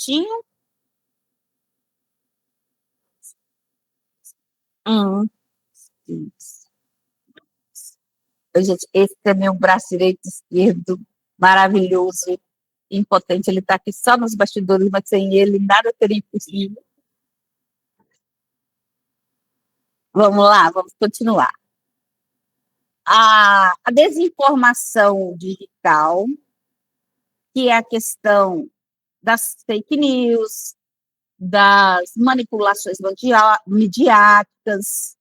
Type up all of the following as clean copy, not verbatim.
pretinho. Hum, isso. Gente, esse também é um braço direito e esquerdo maravilhoso, impotente. Ele está aqui só nos bastidores, mas sem ele nada teria possível. Vamos lá, vamos continuar. A desinformação digital, que é a questão das fake news, das manipulações midiáticas,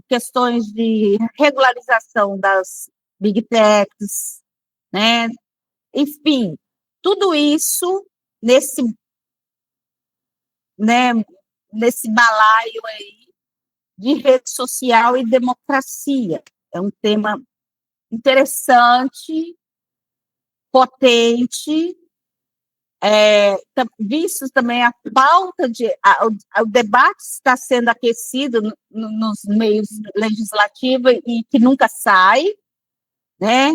questões de regularização das big techs, né? Enfim, tudo isso nesse, né, nesse balaio aí de rede social e democracia. É um tema interessante, potente, visto também a falta de... o debate está sendo aquecido nos meios legislativos e que nunca sai, né?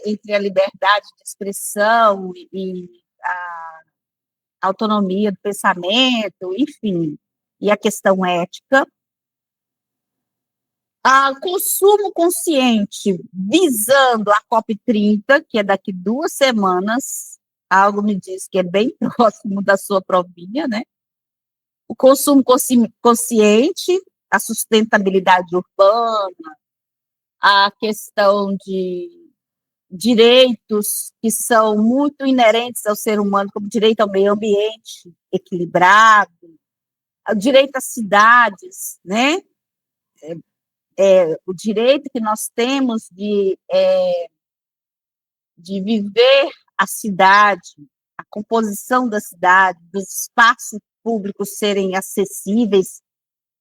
Entre a liberdade de expressão e a autonomia do pensamento, enfim, e a questão ética. Consumo consciente visando a COP30, que é daqui 2 semanas, algo me diz que é bem próximo da sua provinha, né? O consumo consciente, a sustentabilidade urbana, a questão de direitos que são muito inerentes ao ser humano, como direito ao meio ambiente equilibrado, o direito às cidades, né? O direito que nós temos de viver a cidade, a composição da cidade, dos espaços públicos serem acessíveis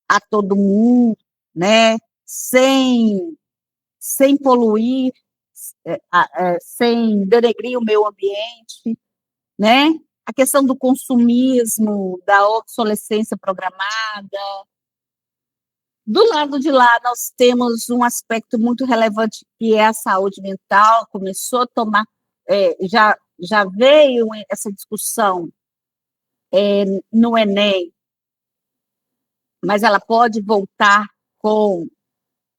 a todo mundo, né? Sem poluir, sem denegrir o meio ambiente, né? A questão do consumismo, da obsolescência programada. Do lado de lá, nós temos um aspecto muito relevante, que é a saúde mental. Começou a tomar, já veio essa discussão no Enem, mas ela pode voltar com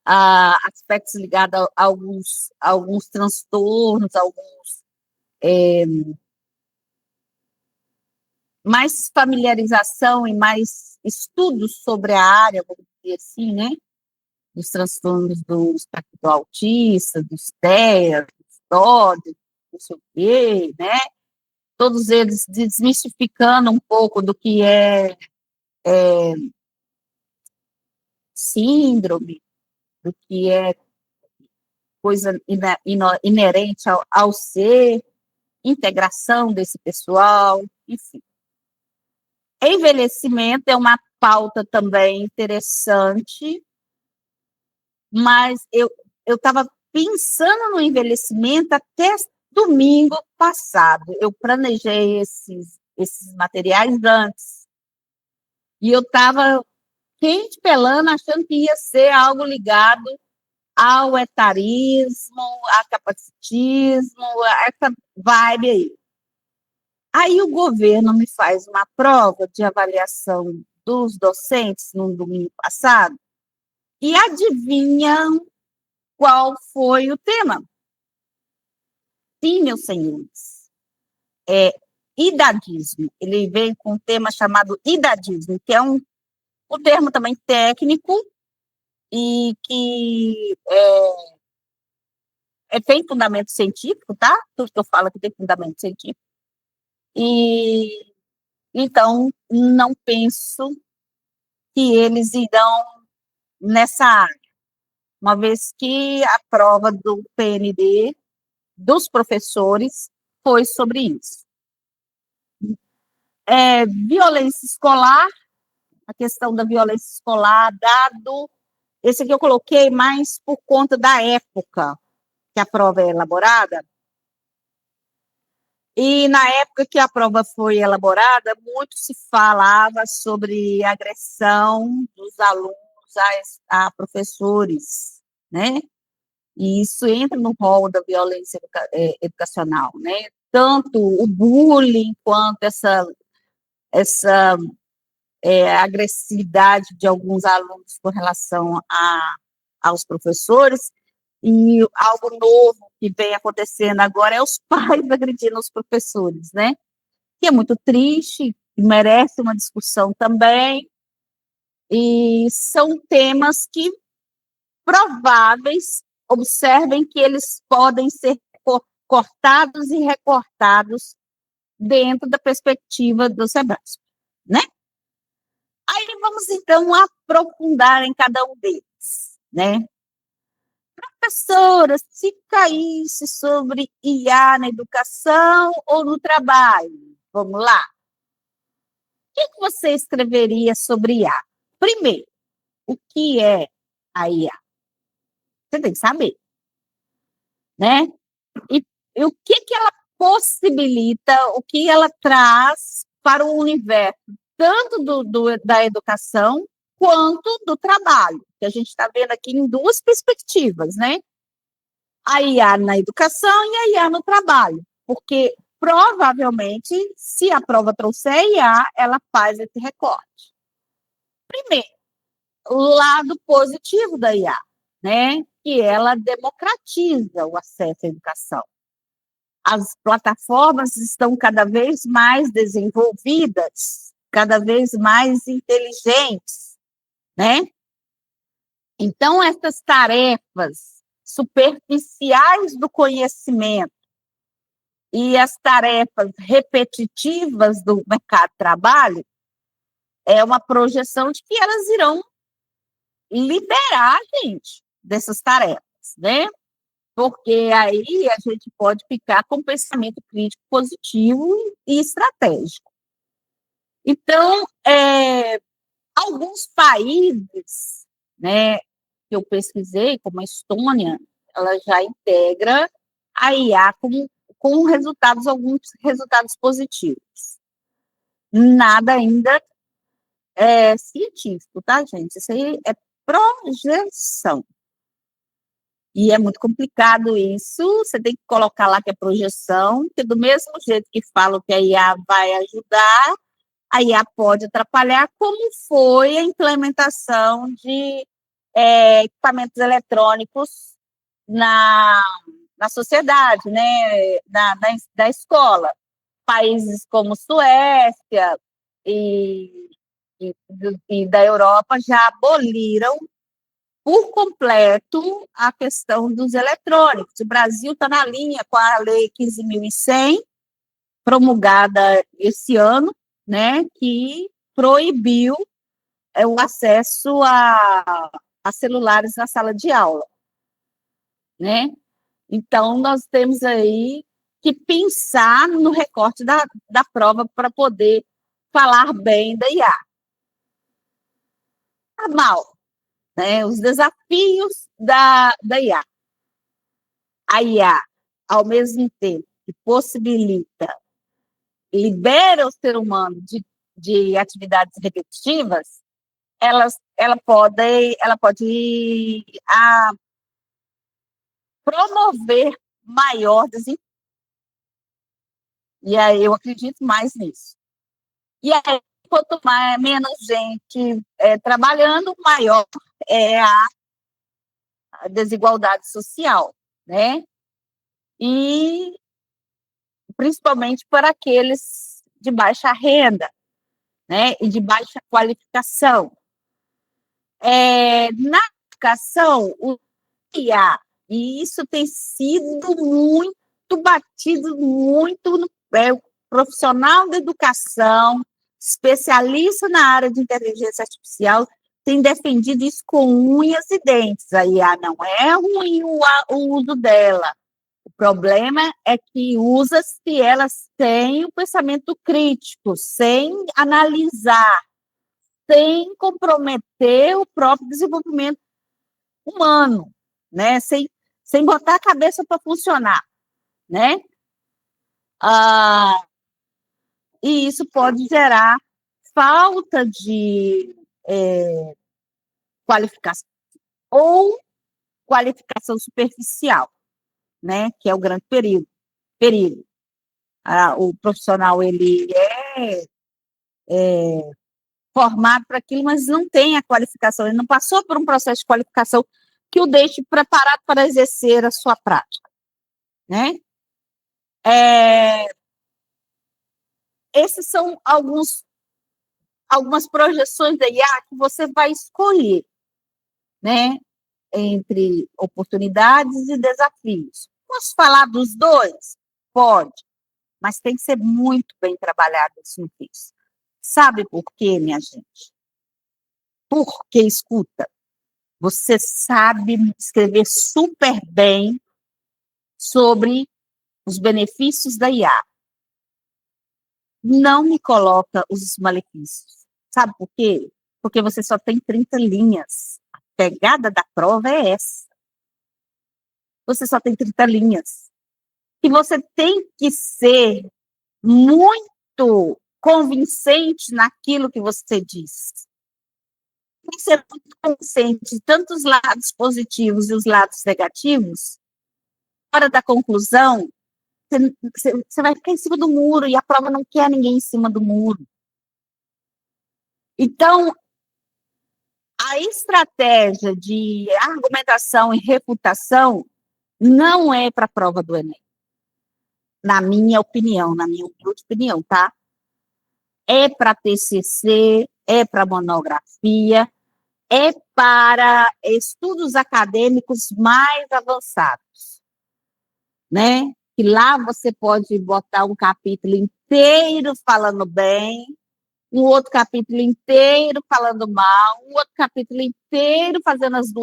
aspectos ligados a alguns transtornos, mais familiarização e mais estudos sobre a área, vamos dizer assim, né? Dos transtornos do espectro autista, dos TEA, dos TOD, não sei o quê, né? Todos eles desmistificando um pouco do que é síndrome, do que é coisa inerente ao ser, integração desse pessoal, enfim. Envelhecimento é uma pauta também interessante, mas eu estava pensando no envelhecimento até domingo passado. Eu planejei esses materiais antes, e eu estava quente pelando, achando que ia ser algo ligado ao etarismo, a capacitismo, a essa vibe aí. Aí o governo me faz uma prova de avaliação dos docentes no domingo passado, e adivinha qual foi o tema? Sim, meus senhores, idadismo. Ele veio com um tema chamado idadismo, que é um termo também técnico e que tem fundamento científico, tá? Tudo que eu falo aqui tem fundamento científico. E, então, não penso que eles irão nessa área, uma vez que a prova do PND, dos professores, foi sobre isso. Violência escolar, a questão da violência escolar, esse aqui eu coloquei mais por conta da época que a prova é elaborada, e na época que a prova foi elaborada, muito se falava sobre agressão dos alunos a professores, né? E isso entra no rol da violência educacional, né? tanto o bullying quanto essa agressividade de alguns alunos com relação aos professores, e algo novo que vem acontecendo agora é os pais agredindo os professores, né? Que é muito triste, merece uma discussão também, e são temas que prováveis, observem que eles podem ser cortados e recortados dentro da perspectiva do SEBRASP, né? Aí vamos, então, aprofundar em cada um deles, né? Professora, se caísse sobre IA na educação ou no trabalho, vamos lá. O que você escreveria sobre IA? Primeiro, o que é a IA? Você tem que saber, né? E o que ela possibilita, o que ela traz para o universo, tanto da educação quanto do trabalho, que a gente está vendo aqui em duas perspectivas, né? A IA na educação e a IA no trabalho, porque provavelmente, se a prova trouxer IA, ela faz esse recorte. Primeiro, o lado positivo da IA, né? Que ela democratiza o acesso à educação. As plataformas estão cada vez mais desenvolvidas, cada vez mais inteligentes, né? Então, essas tarefas superficiais do conhecimento e as tarefas repetitivas do mercado de trabalho é uma projeção de que elas irão liberar a gente dessas tarefas, né? Porque aí a gente pode ficar com pensamento crítico positivo e estratégico. Então, alguns países, né, que eu pesquisei, como a Estônia, ela já integra a IA com resultados, alguns resultados positivos. Nada ainda é científico, tá, gente? Isso aí é projeção. E é muito complicado isso, você tem que colocar lá que é projeção, porque do mesmo jeito que falam que a IA vai ajudar, a IA pode atrapalhar, como foi a implementação de equipamentos eletrônicos na, na sociedade, né, da escola. Países como Suécia e, e da Europa já aboliram por completo a questão dos eletrônicos. O Brasil está na linha com a Lei 15.100, promulgada esse ano, né, que proibiu o acesso a celulares na sala de aula, né? Então, nós temos aí que pensar no recorte da prova para poder falar bem da IA. Tá mal, né? Os desafios da IA. A IA, ao mesmo tempo que possibilita, libera o ser humano de atividades repetitivas, ela pode promover maior desempenho. E aí eu acredito mais nisso. E aí, quanto menos gente trabalhando, maior é a desigualdade social, né? E principalmente para aqueles de baixa renda, né? E de baixa qualificação. Na educação, o IA, e isso tem sido muito batido, muito o profissional da educação, especialista na área de inteligência artificial, tem defendido isso com unhas e dentes. A IA não é ruim o uso dela. O problema é que usa-se elas sem o pensamento crítico, sem analisar, sem comprometer o próprio desenvolvimento humano, né? Sem botar a cabeça para funcionar, né? E isso pode gerar falta de qualificação ou qualificação superficial, né? Que é o grande perigo. O profissional ele é formado para aquilo, mas não tem a qualificação, ele não passou por um processo de qualificação que o deixe preparado para exercer a sua prática, né? Esses são algumas projeções da IA que você vai escolher, né? Entre oportunidades e desafios. Posso falar dos dois? Pode, mas tem que ser muito bem trabalhado esse texto. Sabe por quê, minha gente? Porque, escuta, você sabe escrever super bem sobre os benefícios da IA. Não me coloca os malefícios. Sabe por quê? Porque você só tem 30 linhas. A pegada da prova é essa. Você só tem 30 linhas. E você tem que ser muito convincente naquilo que você diz. Tem que ser muito convincente, tanto os lados positivos e os lados negativos. Na hora da conclusão, você vai ficar em cima do muro, e a prova não quer ninguém em cima do muro. Então, a estratégia de argumentação e refutação não é para a prova do Enem. Na minha opinião, na minha humilde opinião, tá? É para TCC, é para monografia, é para estudos acadêmicos mais avançados, né? Que lá você pode botar um capítulo inteiro falando bem, um outro capítulo inteiro falando mal, um outro capítulo inteiro fazendo as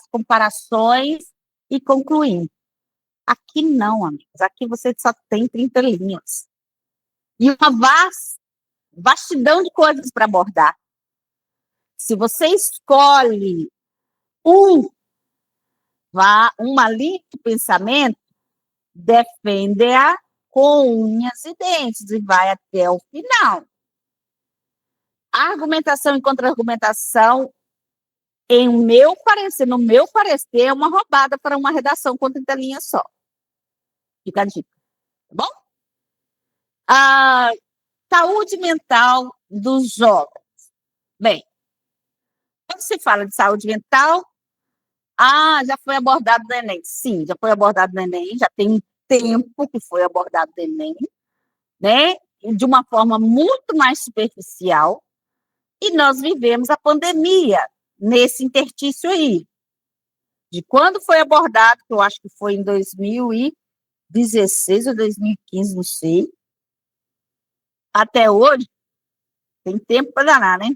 comparações e concluindo. Aqui não, amigos. Aqui você só tem 30 linhas. E uma vastidão de coisas para abordar. Se você escolhe uma linha de pensamento, defende-a com unhas e dentes e vai até o final. A argumentação e contra-argumentação, no meu parecer, é uma roubada para uma redação com 30 linhas só. Fica a dica, tá bom? A saúde mental dos jovens. Bem, quando se fala de saúde mental, já foi abordado no Enem. Sim, já foi abordado no Enem, já tem um tempo que foi abordado no Enem, né? De uma forma muito mais superficial, e nós vivemos a pandemia nesse interstício aí. De quando foi abordado, que eu acho que foi em 2016 ou 2015, não sei, até hoje, tem tempo para danar, né?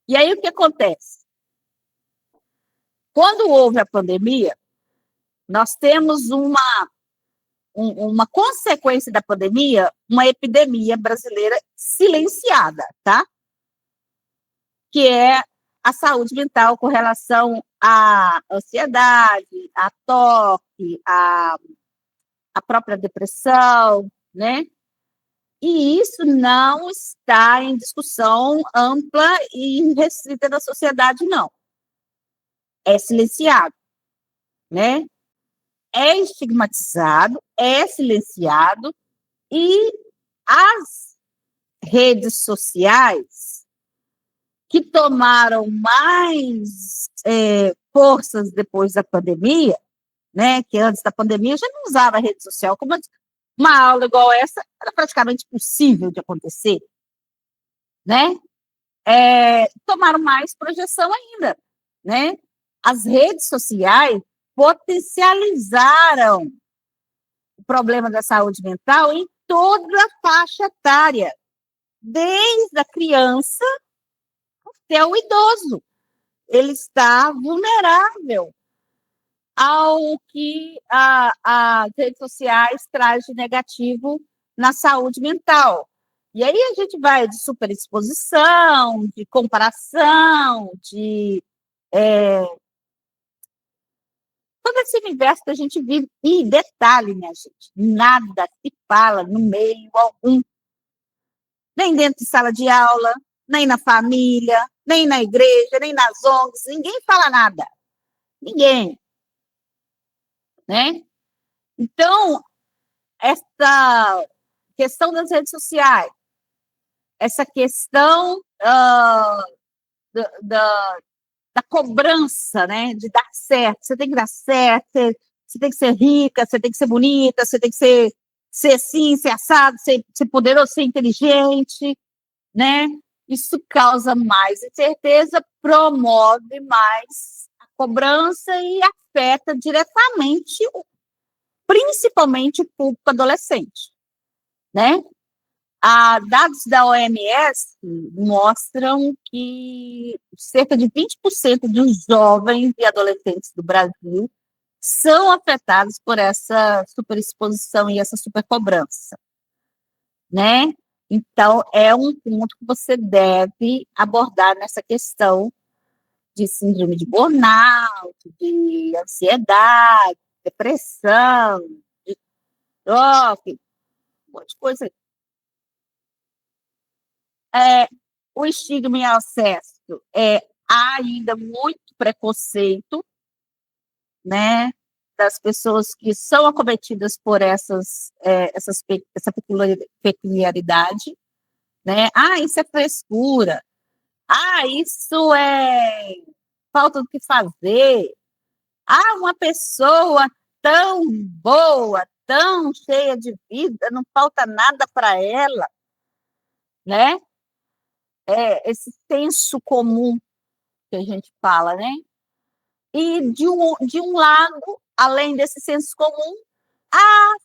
E aí o que acontece? Quando houve a pandemia, nós temos uma consequência da pandemia, uma epidemia brasileira silenciada, tá? Que é a saúde mental com relação à ansiedade, à toque, à própria depressão, né? E isso não está em discussão ampla e restrita da sociedade, não. É silenciado, né? É estigmatizado, é silenciado, e as redes sociais, que tomaram mais forças depois da pandemia, né? Que antes da pandemia eu já não usava a rede social, como uma aula igual essa era praticamente impossível de acontecer, né? Tomaram mais projeção ainda, né? As redes sociais potencializaram o problema da saúde mental em toda a faixa etária, desde a criança até o idoso. Ele está vulnerável ao que as redes sociais traz de negativo na saúde mental. E aí a gente vai de superexposição, de comparação, de todo esse universo que a gente vive. E detalhe, minha gente, nada se fala no meio algum, nem dentro de sala de aula, nem na família, nem na igreja, nem nas ONGs, ninguém fala nada. Ninguém, né? Então, essa questão das redes sociais, essa questão da, da cobrança, né, de dar certo. Você tem que dar certo, você tem que ser rica, você tem que ser bonita, você tem que ser assim, ser assado, ser poderoso, ser inteligente, né? Isso causa mais incerteza, promove mais a cobrança e afeta diretamente, principalmente o público adolescente, né? Dados da OMS mostram que cerca de 20% dos jovens e adolescentes do Brasil são afetados por essa superexposição e essa supercobrança, né? Então, é um ponto que você deve abordar nessa questão de síndrome de burnout, de ansiedade, depressão, de toque, um monte de coisa. O estigma em excesso há ainda muito preconceito, né, das pessoas que são acometidas por essa peculiaridade, né? Isso é frescura. Isso é falta do que fazer. Uma pessoa tão boa, tão cheia de vida, não falta nada para ela, né? Esse senso comum que a gente fala, né? E de um lado, além desse senso comum, a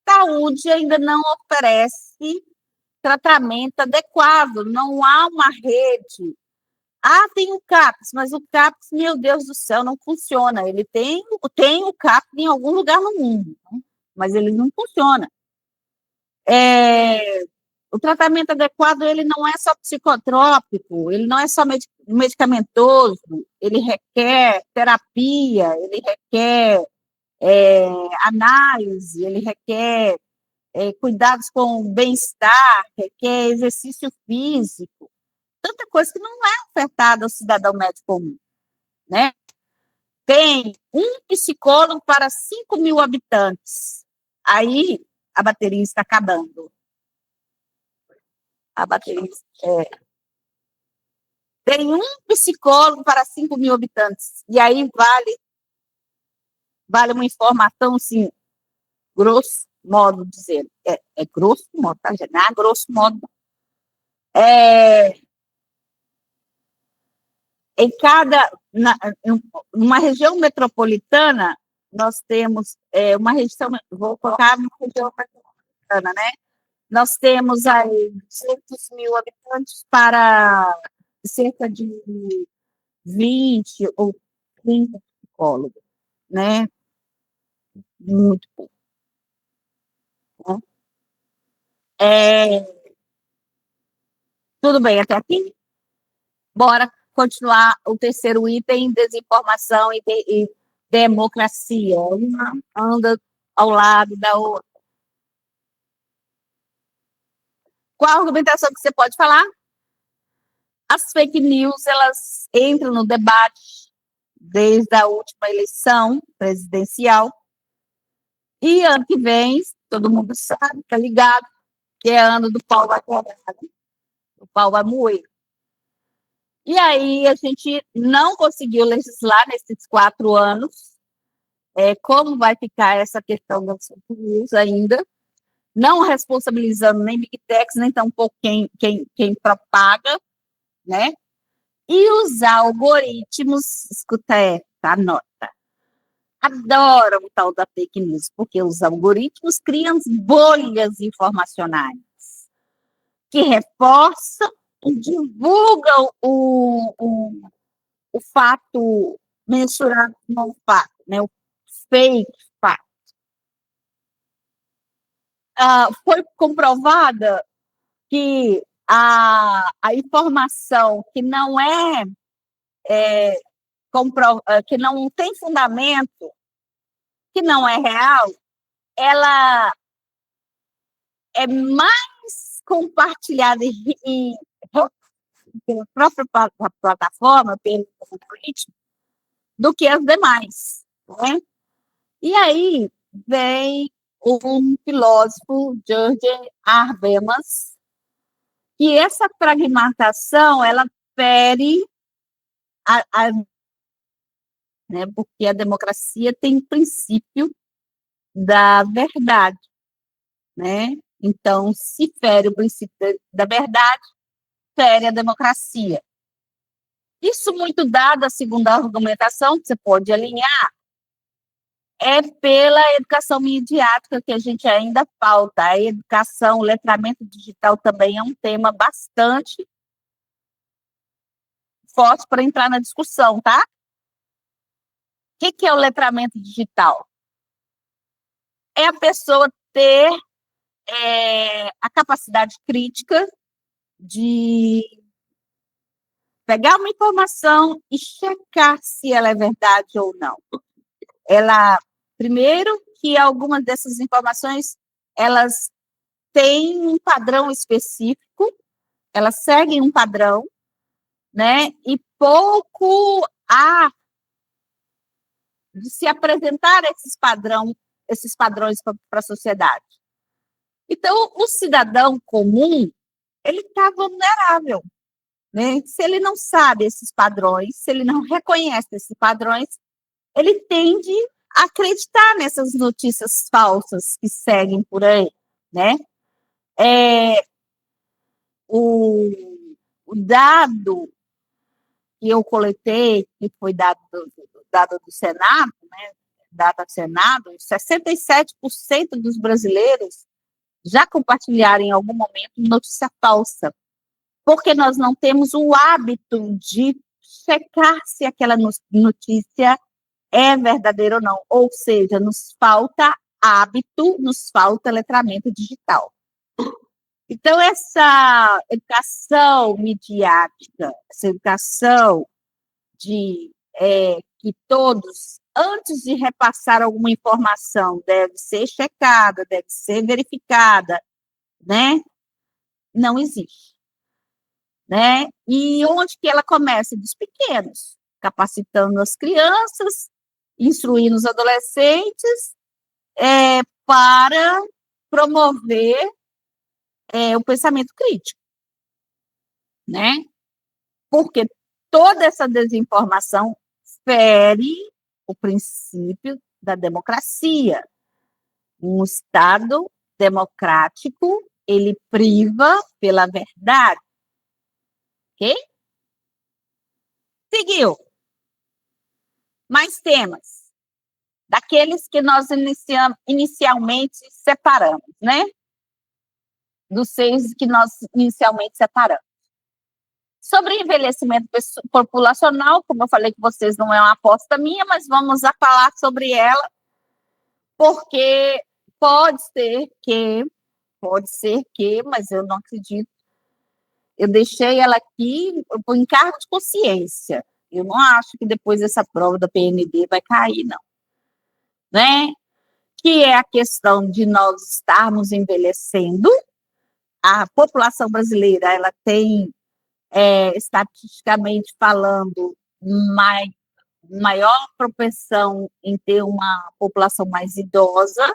saúde ainda não oferece tratamento adequado, não há uma rede. Tem o CAPS, mas o CAPS, meu Deus do céu, não funciona. Ele tem o CAPS em algum lugar no mundo, né? Mas ele não funciona. O tratamento adequado, ele não é só psicotrópico, ele não é só medicamentoso, ele requer terapia, ele requer análise, ele requer cuidados com o bem-estar, requer exercício físico, tanta coisa que não é ofertada ao cidadão médio comum, né? Tem um psicólogo para 5.000 habitantes. Aí a bateria está acabando. A bateria tem um psicólogo para 5.000 habitantes. E aí vale uma informação, assim, grosso modo dizendo. Grosso modo, tá, gente? Não é grosso modo. Numa região metropolitana, nós temos uma região, vou colocar uma região metropolitana, né? Nós temos aí 200.000 habitantes para cerca de 20 ou 30 psicólogos, né? Muito pouco. Né? Tudo bem até aqui? Bora continuar o terceiro item, desinformação e democracia. Uma anda ao lado da outra. Qual a argumentação que você pode falar? As fake news, elas entram no debate desde a última eleição presidencial. E ano que vem, todo mundo sabe, tá ligado, que é ano do pau vai quebrar, o pau vai moer. E aí a gente não conseguiu legislar nesses 4 anos. Como vai ficar essa questão das fake news ainda? Não responsabilizando nem Big Techs, nem tampouco quem propaga, né? E usar algoritmos, escuta essa, anota. Adoram o tal da fake news, porque os algoritmos criam bolhas informacionais que reforçam e divulgam o fato mensurado com o fato, né? O fake fato. Foi comprovada que a informação que não que não tem fundamento, que não é real, ela é mais compartilhada pela própria plataforma, pelo algoritmo, do que as demais, né? E aí vem um filósofo, George Habermas, que essa fragmentação, ela fere né, porque a democracia tem o princípio da verdade, né? Então, se fere o princípio da verdade, fere a democracia. Isso muito dado a segunda argumentação, que você pode alinhar, é pela educação midiática que a gente ainda falta. A educação, o letramento digital também é um tema bastante forte para entrar na discussão, tá? O que é o letramento digital? É a pessoa ter a capacidade crítica de pegar uma informação e checar se ela é verdade ou não. Primeiro, que algumas dessas informações, elas têm um padrão específico, elas seguem um padrão, né? E pouco há de se apresentar esses padrões para a sociedade. Então, o cidadão comum, ele está vulnerável, né? Se ele não sabe esses padrões, se ele não reconhece esses padrões, ele tende a acreditar nessas notícias falsas que seguem por aí, né? O dado que eu coletei, que foi dado do Senado, né? Data do Senado, 67% dos brasileiros já compartilharam em algum momento notícia falsa, porque nós não temos o hábito de checar se aquela notícia é verdadeira ou não. Ou seja, nos falta hábito, nos falta letramento digital. Então, essa educação midiática, essa educação de que todos, antes de repassar alguma informação, deve ser checada, deve ser verificada, né? Não existe, né? E onde que ela começa? Dos pequenos, capacitando as crianças, instruindo os adolescentes para promover o pensamento crítico, né? Porque toda essa desinformação fere o princípio da democracia. Um Estado democrático, ele priva pela verdade, ok? Seguiu. Mais temas. Daqueles que nós inicialmente separamos, né? Dos 6 que nós inicialmente separamos. Sobre envelhecimento populacional, como eu falei com vocês, não é uma aposta minha, mas vamos a falar sobre ela, porque pode ser que, mas eu não acredito. Eu deixei ela aqui por encargo de consciência. Eu não acho que depois dessa prova da PND vai cair, não. Né? Que é a questão de nós estarmos envelhecendo. A população brasileira, ela tem, estatisticamente falando, maior propensão em ter uma população mais idosa,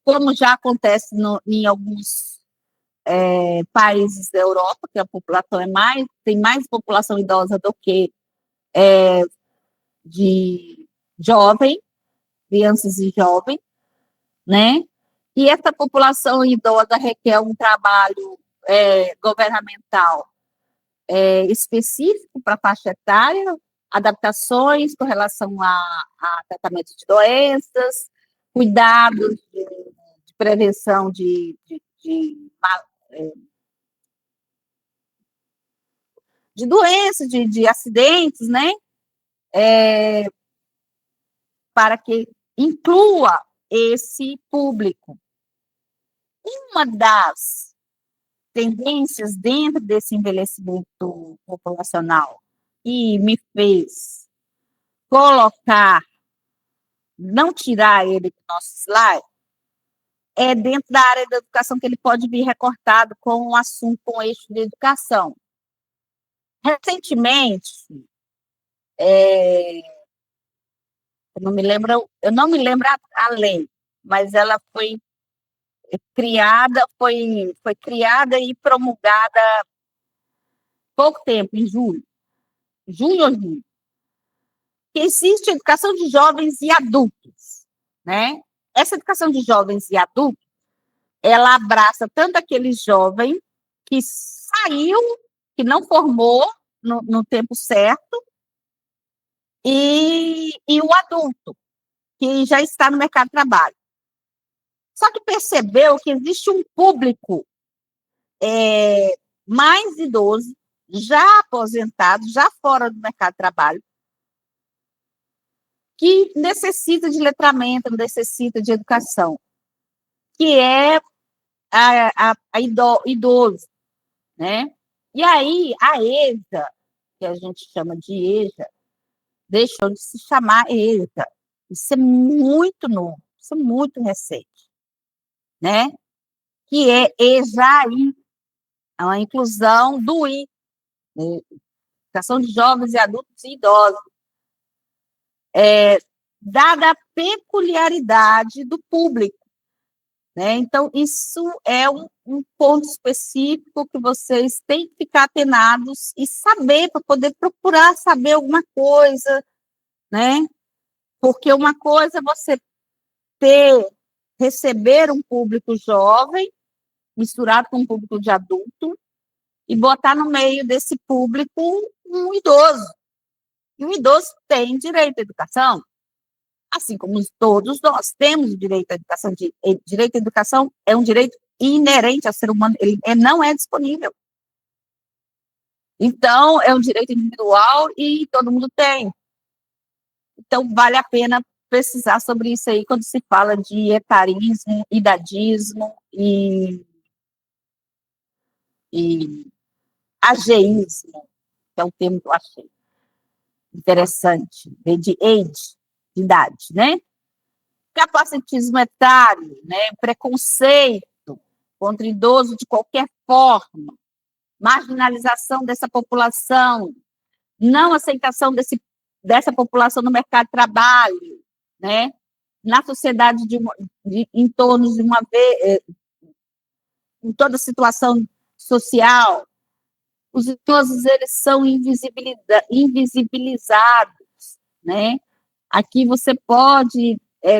como já acontece em alguns países da Europa, que a população tem mais população idosa do que de jovem, crianças e jovens, né? E essa população idosa requer um trabalho governamental específico para a faixa etária, adaptações com relação a tratamento de doenças, cuidados de prevenção de doenças, de acidentes, né? Para que inclua esse público. Uma das tendências dentro desse envelhecimento populacional que me fez colocar, não tirar ele do nosso slide, é dentro da área da educação, que ele pode vir recortado com um assunto, com um eixo de educação. Recentemente, eu não me lembro a lei, mas ela foi criada e promulgada há pouco tempo, em junho ou julho, que existe a educação de jovens e adultos, né? Essa educação de jovens e adultos, ela abraça tanto aquele jovem que saiu, que não formou no tempo certo, e o adulto, que já está no mercado de trabalho. Só que percebeu que existe um público mais idoso, já aposentado, já fora do mercado de trabalho, que necessita de letramento, necessita de educação, que é idoso, né? E aí, a EJA, que a gente chama de EJA, deixou de se chamar EJA. Isso é muito novo, isso é muito recente, né? Que é EJAI, é uma inclusão do I, né? Educação de jovens e adultos e idosos, dada a peculiaridade do público, né? Então, isso é um ponto específico que vocês têm que ficar atenados e saber, para poder procurar saber alguma coisa, né? Porque uma coisa é você receber um público jovem, misturado com um público de adulto, e botar no meio desse público um idoso. E o idoso tem direito à educação, assim como todos nós temos direito à educação. Direito à educação é um direito inerente ao ser humano, ele não é disponível. Então, é um direito individual e todo mundo tem. Então, vale a pena pesquisar sobre isso aí quando se fala de etarismo, idadismo e ageísmo, que é um termo que eu achei interessante, de age, de idade, né? Capacitismo etário, né? Preconceito contra idoso de qualquer forma, marginalização dessa população, não aceitação dessa população no mercado de trabalho, né? Na sociedade em torno de uma vez, em toda situação social, os idosos eles são invisibilizados, né? Aqui você pode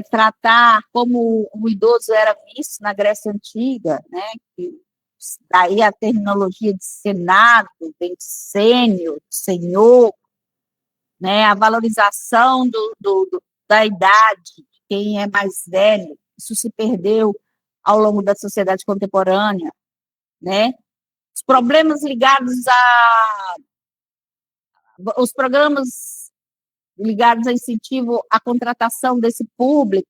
tratar como o idoso era visto na Grécia Antiga, né? Daí a terminologia de senado, de sênior, senhor, né? A valorização da idade, de quem é mais velho, isso se perdeu ao longo da sociedade contemporânea, né? Os problemas ligados os programas ligados a incentivo à contratação desse público,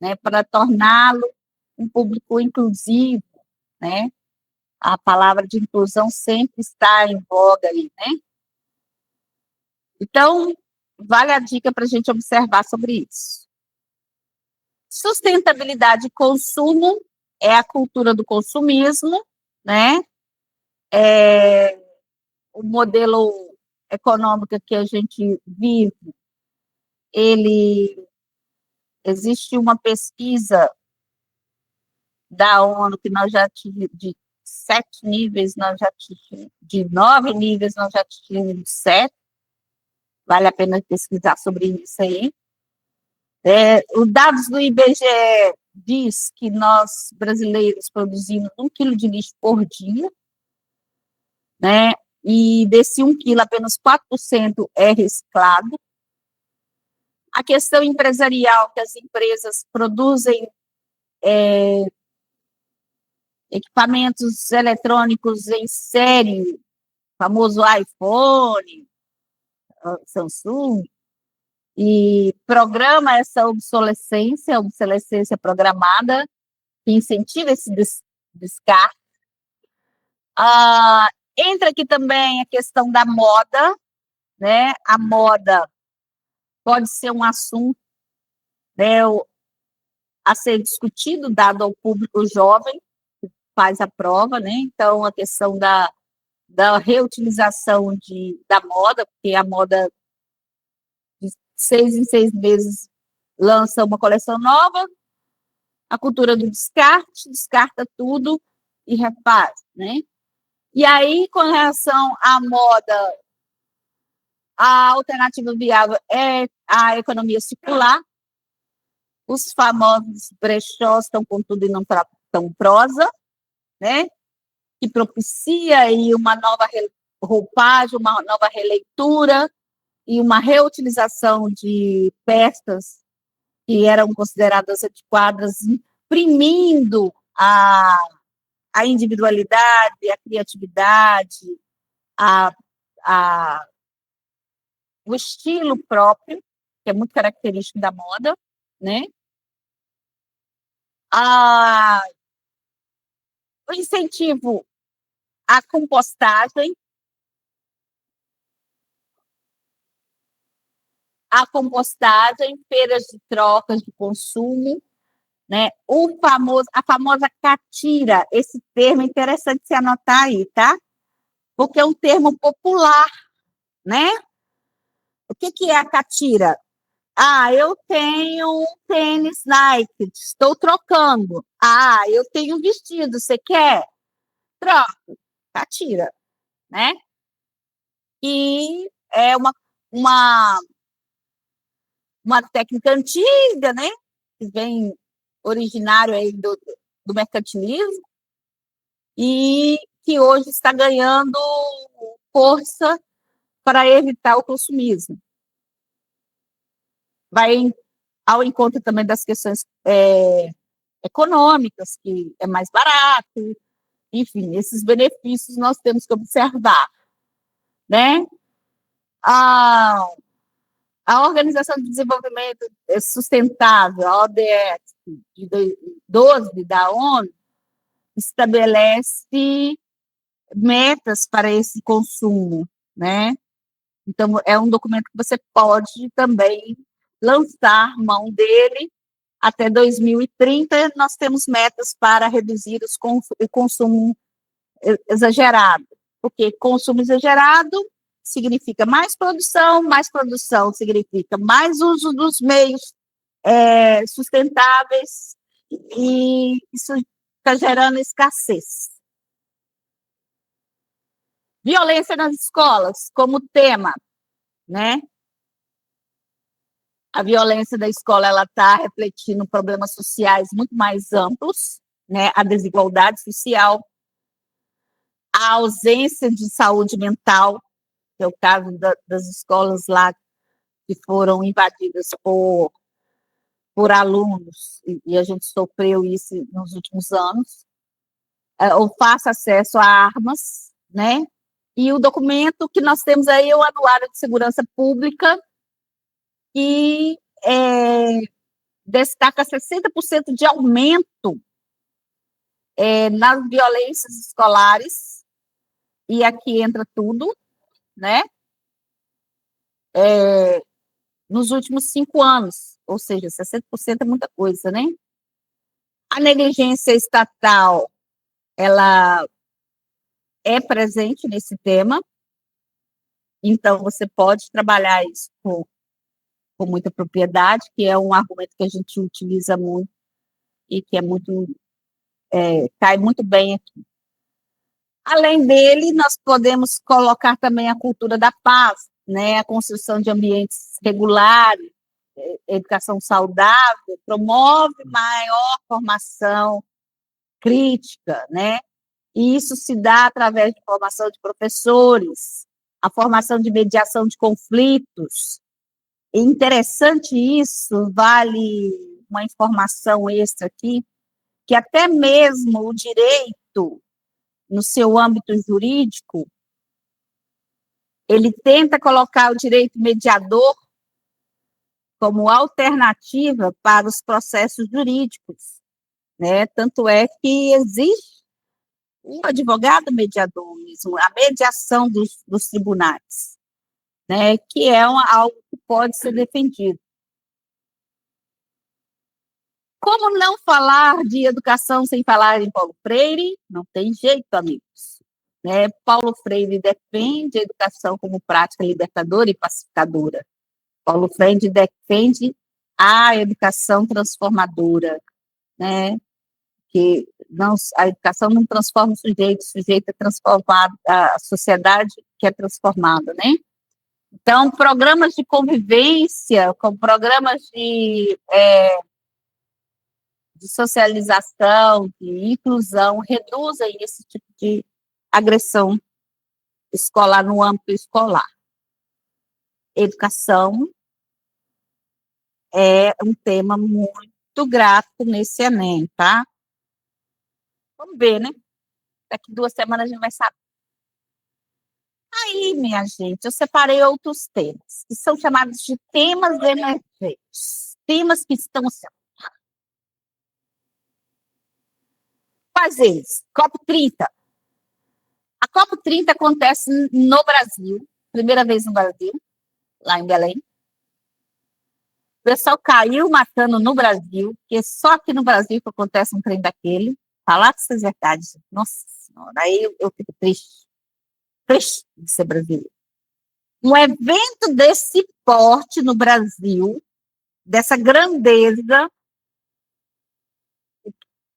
né, para torná-lo um público inclusivo, né? A palavra de inclusão sempre está em voga aí, né? Então, vale a dica para a gente observar sobre isso. Sustentabilidade e consumo é a cultura do consumismo, né? O modelo econômico que a gente vive, existe uma pesquisa da ONU que nós já tivemos de 7 níveis, nós já tivemos, de 9 níveis, nós já tivemos 7. Vale a pena pesquisar sobre isso aí. Os dados do IBGE diz que nós, brasileiros, produzimos 1 quilo de lixo por dia, né? E desse 1 quilo, apenas 4% é reciclado. A questão empresarial, que as empresas produzem equipamentos eletrônicos em série, famoso iPhone, Samsung, e programa essa obsolescência programada, que incentiva esse descarte. Entra aqui também a questão da moda, né? A moda pode ser um assunto, né, a ser discutido, dado ao público jovem, que faz a prova, né? Então, a questão da reutilização da moda, porque a moda, de 6 em 6 meses, lança uma coleção nova, a cultura do descarte, descarta tudo e refaz, né? E aí, com relação à moda, a alternativa viável é a economia circular. Os famosos brechós estão com tudo e não tão prosa, né? Que propicia aí uma nova roupagem, uma nova releitura e uma reutilização de peças que eram consideradas antiquadas, imprimindo a individualidade, a criatividade, a, a, o estilo próprio, que é muito característico da moda, né? O incentivo à compostagem, feiras de trocas de consumo, né? A famosa catira, esse termo é interessante se anotar aí, tá? Porque é um termo popular, né? O que é a catira? Ah, eu tenho um tênis Nike, estou trocando. Ah, eu tenho um vestido, você quer? Troco, catira, né? E é uma, uma técnica antiga, né? Que vem originário aí do mercantilismo e que hoje está ganhando força para evitar o consumismo. Vai ao encontro também das questões econômicas, que é mais barato, enfim, esses benefícios nós temos que observar, né? A, a Organização de Desenvolvimento Sustentável, a ODS, de 2012, da ONU, estabelece metas para esse consumo, né? Então, é um documento que você pode também lançar mão dele. Até 2030, nós temos metas para reduzir o consumo exagerado, porque consumo exagerado significa mais produção significa mais uso dos meios sustentáveis, e isso está gerando escassez. Violência nas escolas, como tema, né? A violência da escola ela está refletindo problemas sociais muito mais amplos, né? A desigualdade social, a ausência de saúde mental, que é o caso das escolas lá que foram invadidas por alunos, e a gente sofreu isso nos últimos anos, o fácil acesso a armas, né? E o documento que nós temos aí é o Anuário de Segurança Pública, que destaca 60% de aumento nas violências escolares, e aqui entra tudo, né? Nos últimos 5 anos, ou seja, 60% é muita coisa, né? A negligência estatal, ela é presente nesse tema, então você pode trabalhar isso com muita propriedade, que é um argumento que a gente utiliza muito e que cai muito bem aqui. Além dele, nós podemos colocar também a cultura da paz, né? A construção de ambientes regulares, educação saudável, promove maior formação crítica, né? E isso se dá através de formação de professores, a formação de mediação de conflitos. É interessante isso, vale uma informação extra aqui, que até mesmo o direito, no seu âmbito jurídico, ele tenta colocar o direito mediador como alternativa para os processos jurídicos, né? Tanto é que existe um advogado mediador mesmo, a mediação dos tribunais, né? Que é algo que pode ser defendido. Como não falar de educação sem falar em Paulo Freire? Não tem jeito, amigos. Né? Paulo Freire defende a educação como prática libertadora e pacificadora. Paulo Freire defende a educação transformadora. né? Que não, a educação não transforma o sujeito é transformado, a sociedade que é transformada, né? Então, programas de convivência, com programas de socialização, de inclusão, reduzem esse tipo de agressão escolar no âmbito escolar. Educação é um tema muito grato nesse Enem, tá? Vamos ver, né? Daqui 2 semanas a gente vai saber. Aí, minha gente, eu separei outros temas, que são chamados de temas emergentes. Temas que estão assim. Quais eles? COP30. A COP30 acontece no Brasil, primeira vez no Brasil, lá em Belém. O pessoal caiu matando no Brasil, porque só aqui no Brasil que acontece um trem daquele. Falar essas verdades, nossa senhora, aí eu fico triste. Triste de ser brasileiro. Um evento desse porte no Brasil, dessa grandeza,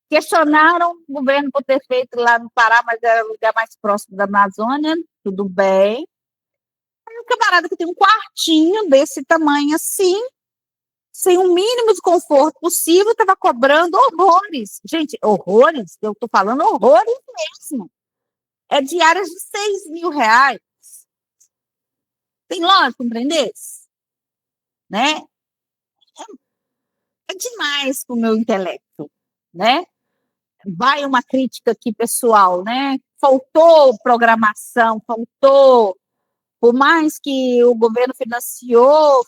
questionaram o governo por ter feito lá no Pará, mas era o lugar mais próximo da Amazônia, tudo bem. Aí um camarada que tem um quartinho desse tamanho assim, sem o mínimo de conforto possível, estava cobrando horrores. Gente, horrores? Eu estou falando horrores mesmo. É diárias de R$ 6.000. Tem lógica, compreender? Né? É demais para o meu intelecto, né? Vai uma crítica aqui pessoal, né? Faltou programação, faltou, por mais que o governo financiou,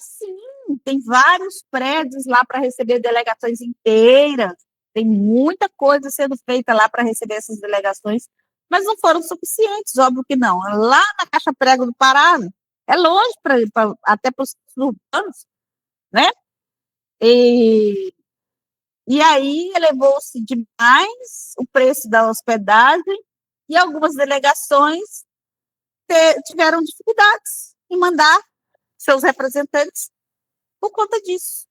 sim, tem vários prédios lá para receber delegações inteiras, tem muita coisa sendo feita lá para receber essas delegações, mas não foram suficientes, óbvio que não. Lá na Caixa Prego do Pará, é longe até para os urbanos, né? E aí elevou-se demais o preço da hospedagem e algumas delegações tiveram dificuldades em mandar seus representantes por conta disso,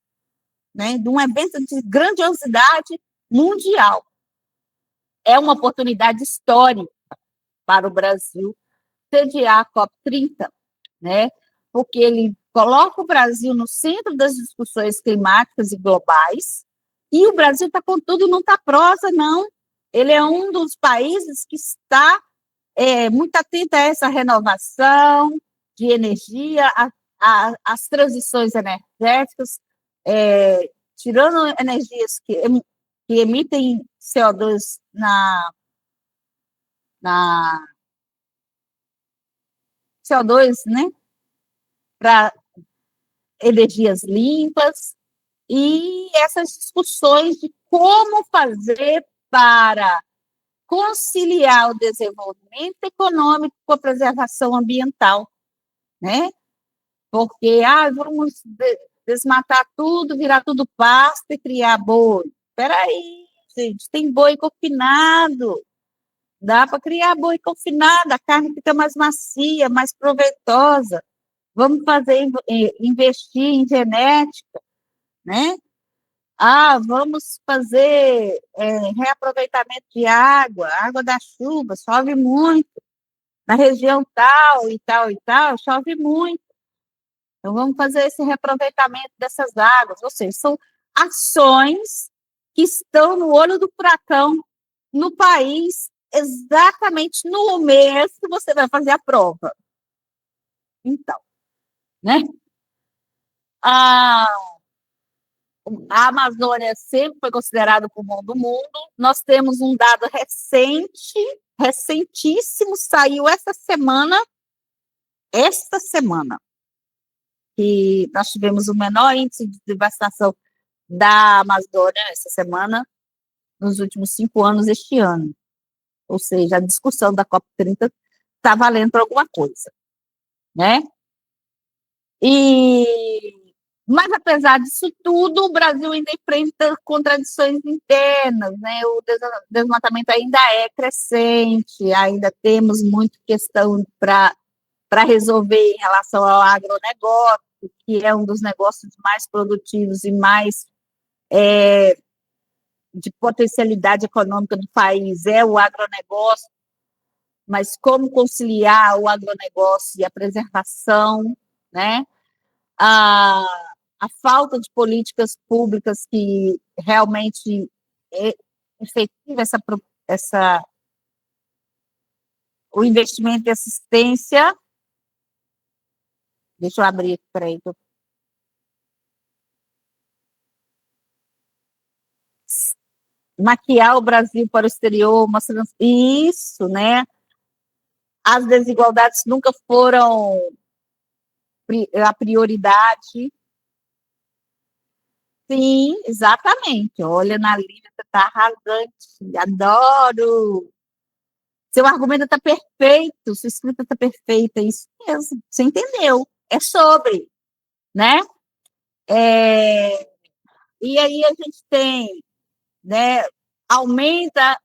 né? De um evento de grandiosidade mundial. É uma oportunidade histórica para o Brasil sediar a COP30, né? Porque ele coloca o Brasil no centro das discussões climáticas e globais, e o Brasil está com tudo, não está prosa, não. Ele é um dos países que está muito atento a essa renovação de energia, as transições energéticas, tirando energias que emitem CO2 na CO2, né, para energias limpas, e essas discussões de como fazer para conciliar o desenvolvimento econômico com a preservação ambiental, né? Porque vamos desmatar tudo, virar tudo pasto e criar boi. Espera aí, gente, tem boi confinado. Dá para criar boi confinado, a carne fica mais macia, mais proveitosa. Vamos investir em genética, né? Vamos fazer reaproveitamento de água da chuva, chove muito. Na região tal e tal e tal, chove muito. Então, vamos fazer esse reaproveitamento dessas águas. Ou seja, são ações que estão no olho do furacão no país, exatamente no mês que você vai fazer a prova. Então, né? A Amazônia sempre foi considerada o pulmão do mundo. Nós temos um dado recentíssimo, saiu esta semana, que nós tivemos o menor índice de devastação da Amazônia essa semana, nos últimos 5 anos, este ano. Ou seja, a discussão da COP30 está valendo para alguma coisa, né? Mas, apesar disso tudo, o Brasil ainda enfrenta contradições internas, né? O desmatamento ainda é crescente, ainda temos muita questão para resolver em relação ao agronegócio, que é um dos negócios mais produtivos e mais de potencialidade econômica do país é o agronegócio, mas como conciliar o agronegócio e a preservação, né? A, a falta de políticas públicas que realmente efetiva essa, o investimento em assistência. Deixa eu abrir aqui, peraí. Maquiar o Brasil para o exterior, mostrando isso, né? As desigualdades nunca foram a prioridade. Sim, exatamente. Olha, na Lívia, você está arrasante. Adoro. Seu argumento está perfeito, sua escrita está perfeita, isso mesmo. Você entendeu? É sobre, né? E aí a gente tem, né? Aumenta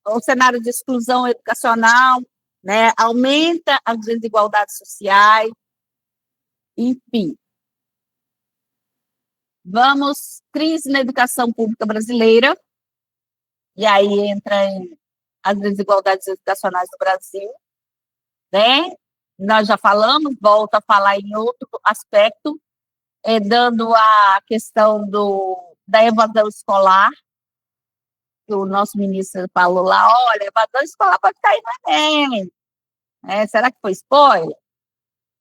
o cenário de exclusão educacional, né? Aumenta as desigualdades sociais, enfim. Vamos, crise na educação pública brasileira, e aí entra as desigualdades educacionais do Brasil, né? Nós já falamos, volto a falar em outro aspecto, dando a questão da evasão escolar, que o nosso ministro falou lá, olha, evasão escolar pode cair no Enem, será que foi spoiler?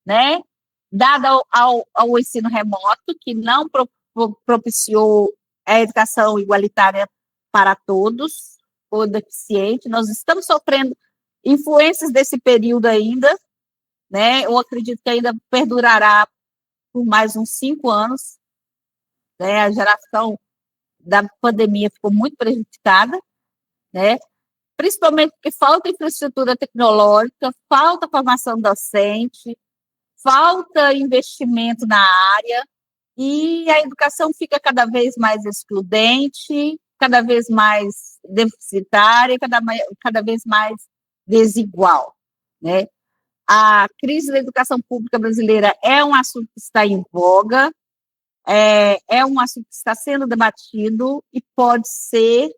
Né? Dado ao ensino remoto, que não propiciou a educação igualitária para todos, o deficiente, nós estamos sofrendo influências desse período ainda, né? Eu acredito que ainda perdurará por mais uns 5 anos, né? A geração da pandemia ficou muito prejudicada, né? Principalmente porque falta infraestrutura tecnológica, falta formação docente, falta investimento na área, e a educação fica cada vez mais excludente, cada vez mais deficitária, cada vez mais desigual, né? A crise da educação pública brasileira é um assunto que está em voga, é um assunto que está sendo debatido e pode ser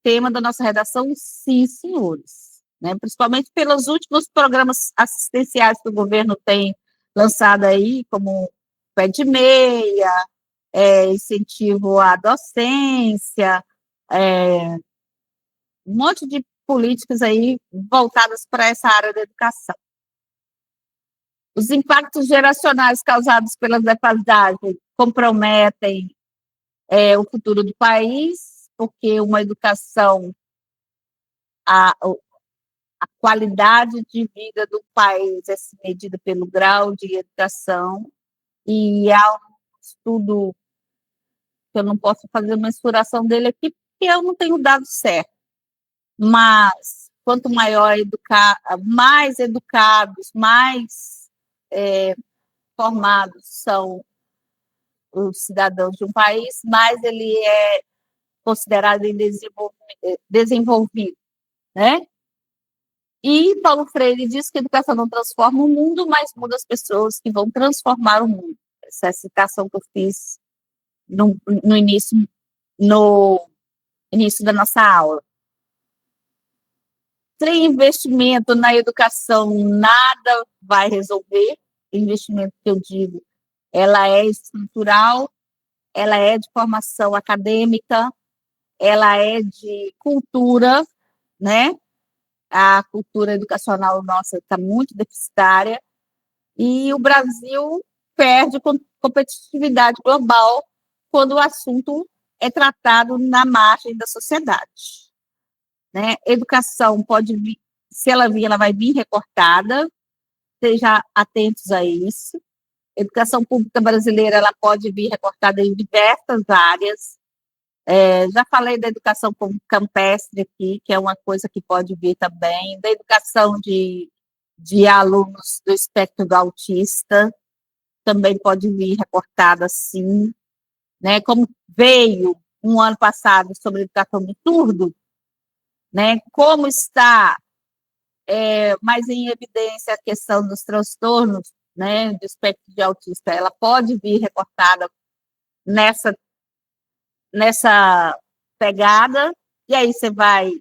tema da nossa redação, sim, senhores, né? Principalmente pelos últimos programas assistenciais que o governo tem lançado aí, como Pé de Meia, incentivo à docência, um monte de políticas aí voltadas para essa área da educação. Os impactos geracionais causados pelas defasagens comprometem o futuro do país, porque uma educação, a qualidade de vida do país é medida pelo grau de educação, e há um estudo que eu não posso fazer uma mensuração dele aqui, porque eu não tenho dado certo, mas quanto mais educados, mais formados são os cidadãos de um país, mais ele é considerado desenvolvido, né? E Paulo Freire diz que a educação não transforma o mundo, mas muda as pessoas que vão transformar o mundo. Essa é a citação que eu fiz no início da nossa aula. Sem investimento na educação, nada vai resolver. O investimento que eu digo, ela é estrutural, ela é de formação acadêmica, ela é de cultura, né? A cultura educacional nossa está muito deficitária, e o Brasil perde competitividade global quando o assunto é tratado na margem da sociedade, né? Educação pode vir, se ela vir, ela vai vir recortada, sejam atentos a isso. Educação pública brasileira, ela pode vir recortada em diversas áreas. Já falei da educação campestre aqui, que é uma coisa que pode vir também, da educação de alunos do espectro do autista, também pode vir recortada sim, né? Como veio um ano passado sobre educação do surdo, né? Como está mais em evidência a questão dos transtornos, né, do espectro de autista, ela pode vir recortada nessa nessa pegada, e aí você vai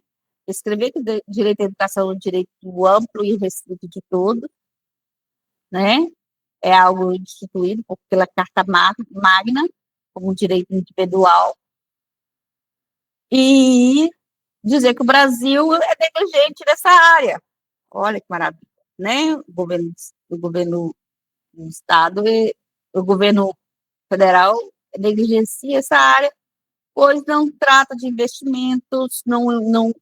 escrever que o direito à educação é um direito amplo e restrito de todos, né? É algo instituído pela Carta Magna, como um direito individual, e dizer que o Brasil é negligente nessa área. Olha que maravilha, né? O governo do Estado e o governo federal negligencia essa área, pois não trata de investimentos, não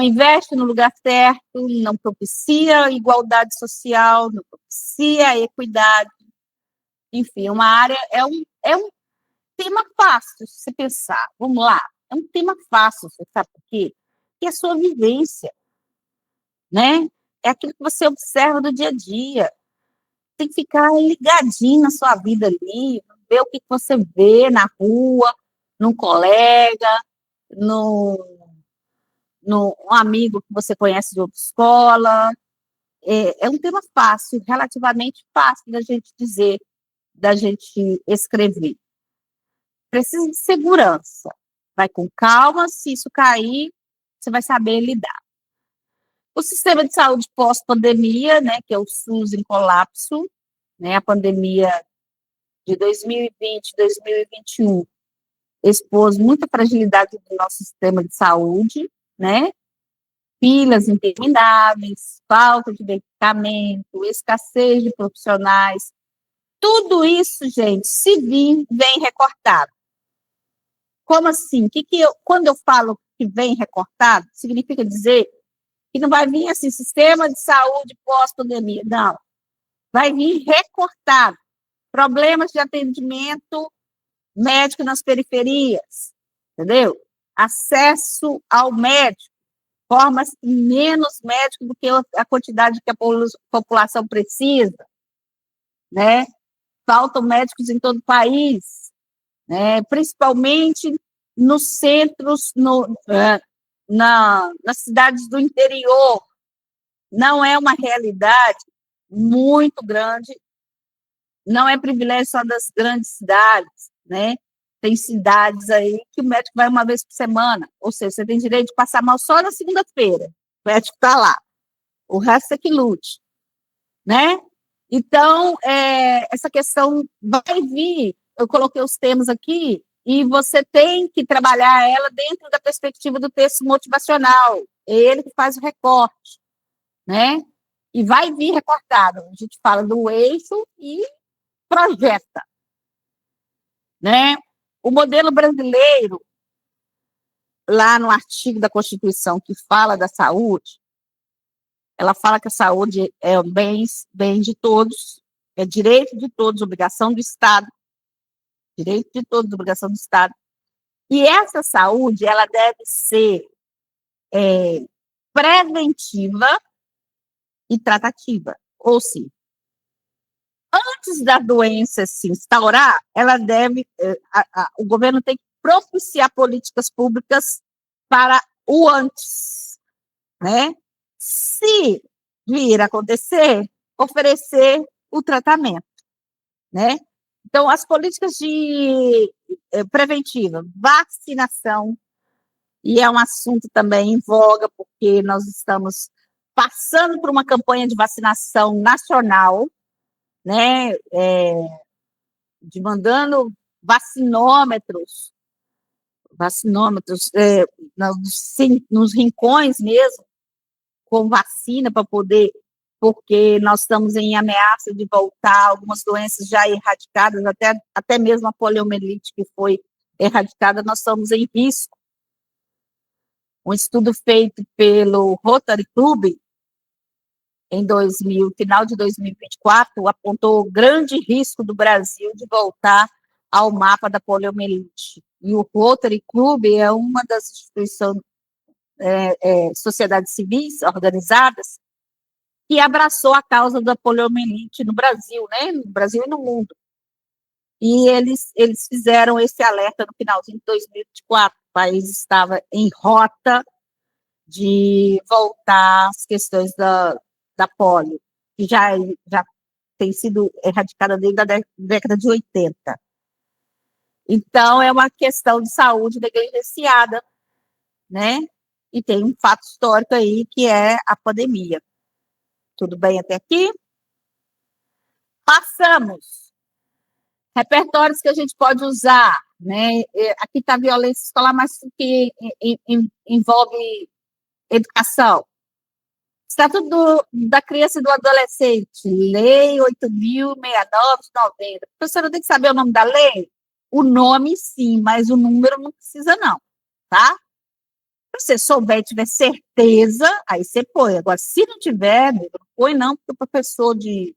investe no lugar certo, não propicia a igualdade social, não propicia a equidade. Enfim, uma área é um tema fácil, se você pensar. Vamos lá, é um tema fácil, você sabe por quê? Porque é a sua vivência, né? É aquilo que você observa do dia a dia. Tem que ficar ligadinho na sua vida ali, ver o que você vê na rua, num colega, no, no um amigo que você conhece de outra escola. É um tema fácil, relativamente fácil da gente dizer, da gente escrever. Precisa de segurança. Vai com calma, se isso cair, você vai saber lidar. O sistema de saúde pós-pandemia, né, que é o SUS em colapso, né, a pandemia de 2020, 2021, expôs muita fragilidade do nosso sistema de saúde, né? Filas intermináveis, falta de medicamento, escassez de profissionais. Tudo isso, gente, se vir, vem recortado. Como assim? Quando eu falo que vem recortado, significa dizer que não vai vir assim, sistema de saúde pós-pandemia. Não. Vai vir recortado. Problemas de atendimento médico nas periferias, entendeu? Acesso ao médico, formas menos médico do que a quantidade que a população precisa, né? Faltam médicos em todo o país, né? Principalmente nos centros, nas cidades do interior. Não é uma realidade muito grande, não é privilégio só das grandes cidades, né? Tem cidades aí que o médico vai uma vez por semana, ou seja, você tem direito de passar mal só na segunda-feira, o médico está lá, o resto é que lute, né? Então, essa questão vai vir, eu coloquei os temas aqui, e você tem que trabalhar ela dentro da perspectiva do texto motivacional, é ele que faz o recorte, né? E vai vir recortado, a gente fala do eixo e projeta, né? O modelo brasileiro, lá no artigo da Constituição que fala da saúde, ela fala que a saúde é um bem de todos, é direito de todos, obrigação do Estado, direito de todos, obrigação do Estado. E essa saúde, ela deve ser preventiva e tratativa. Ou seja, antes da doença se instaurar, ela deve, o governo tem que propiciar políticas públicas para o antes, né? Se vir a acontecer, oferecer o tratamento, né? Então, as políticas de preventiva, vacinação, e é um assunto também em voga, porque nós estamos passando por uma campanha de vacinação nacional, né? Demandando vacinômetros, nos rincões mesmo, com vacina para poder, porque nós estamos em ameaça de voltar algumas doenças já erradicadas, até mesmo a poliomielite que foi erradicada, nós estamos em risco. Um estudo feito pelo Rotary Club em final de 2024 apontou o grande risco do Brasil de voltar ao mapa da poliomielite. E o Rotary Club é uma das instituições, sociedades civis organizadas, que abraçou a causa da poliomielite no Brasil, né? No Brasil e no mundo. E eles fizeram esse alerta no finalzinho de 2024. O país estava em rota de voltar às questões da polio, que já tem sido erradicada desde a década de 80. Então, é uma questão de saúde negligenciada, né? E tem um fato histórico aí que é a pandemia. Tudo bem até aqui? Passamos. Repertórios que a gente pode usar, né? Aqui está a violência escolar, mas que envolve educação. Estatuto da Criança e do Adolescente, Lei 8.069 de 90. A professora tem que saber o nome da lei? O nome, sim, mas o número não precisa, não, tá? Se você souber e tiver certeza, aí você põe. Agora, se não tiver, não põe não, porque o professor de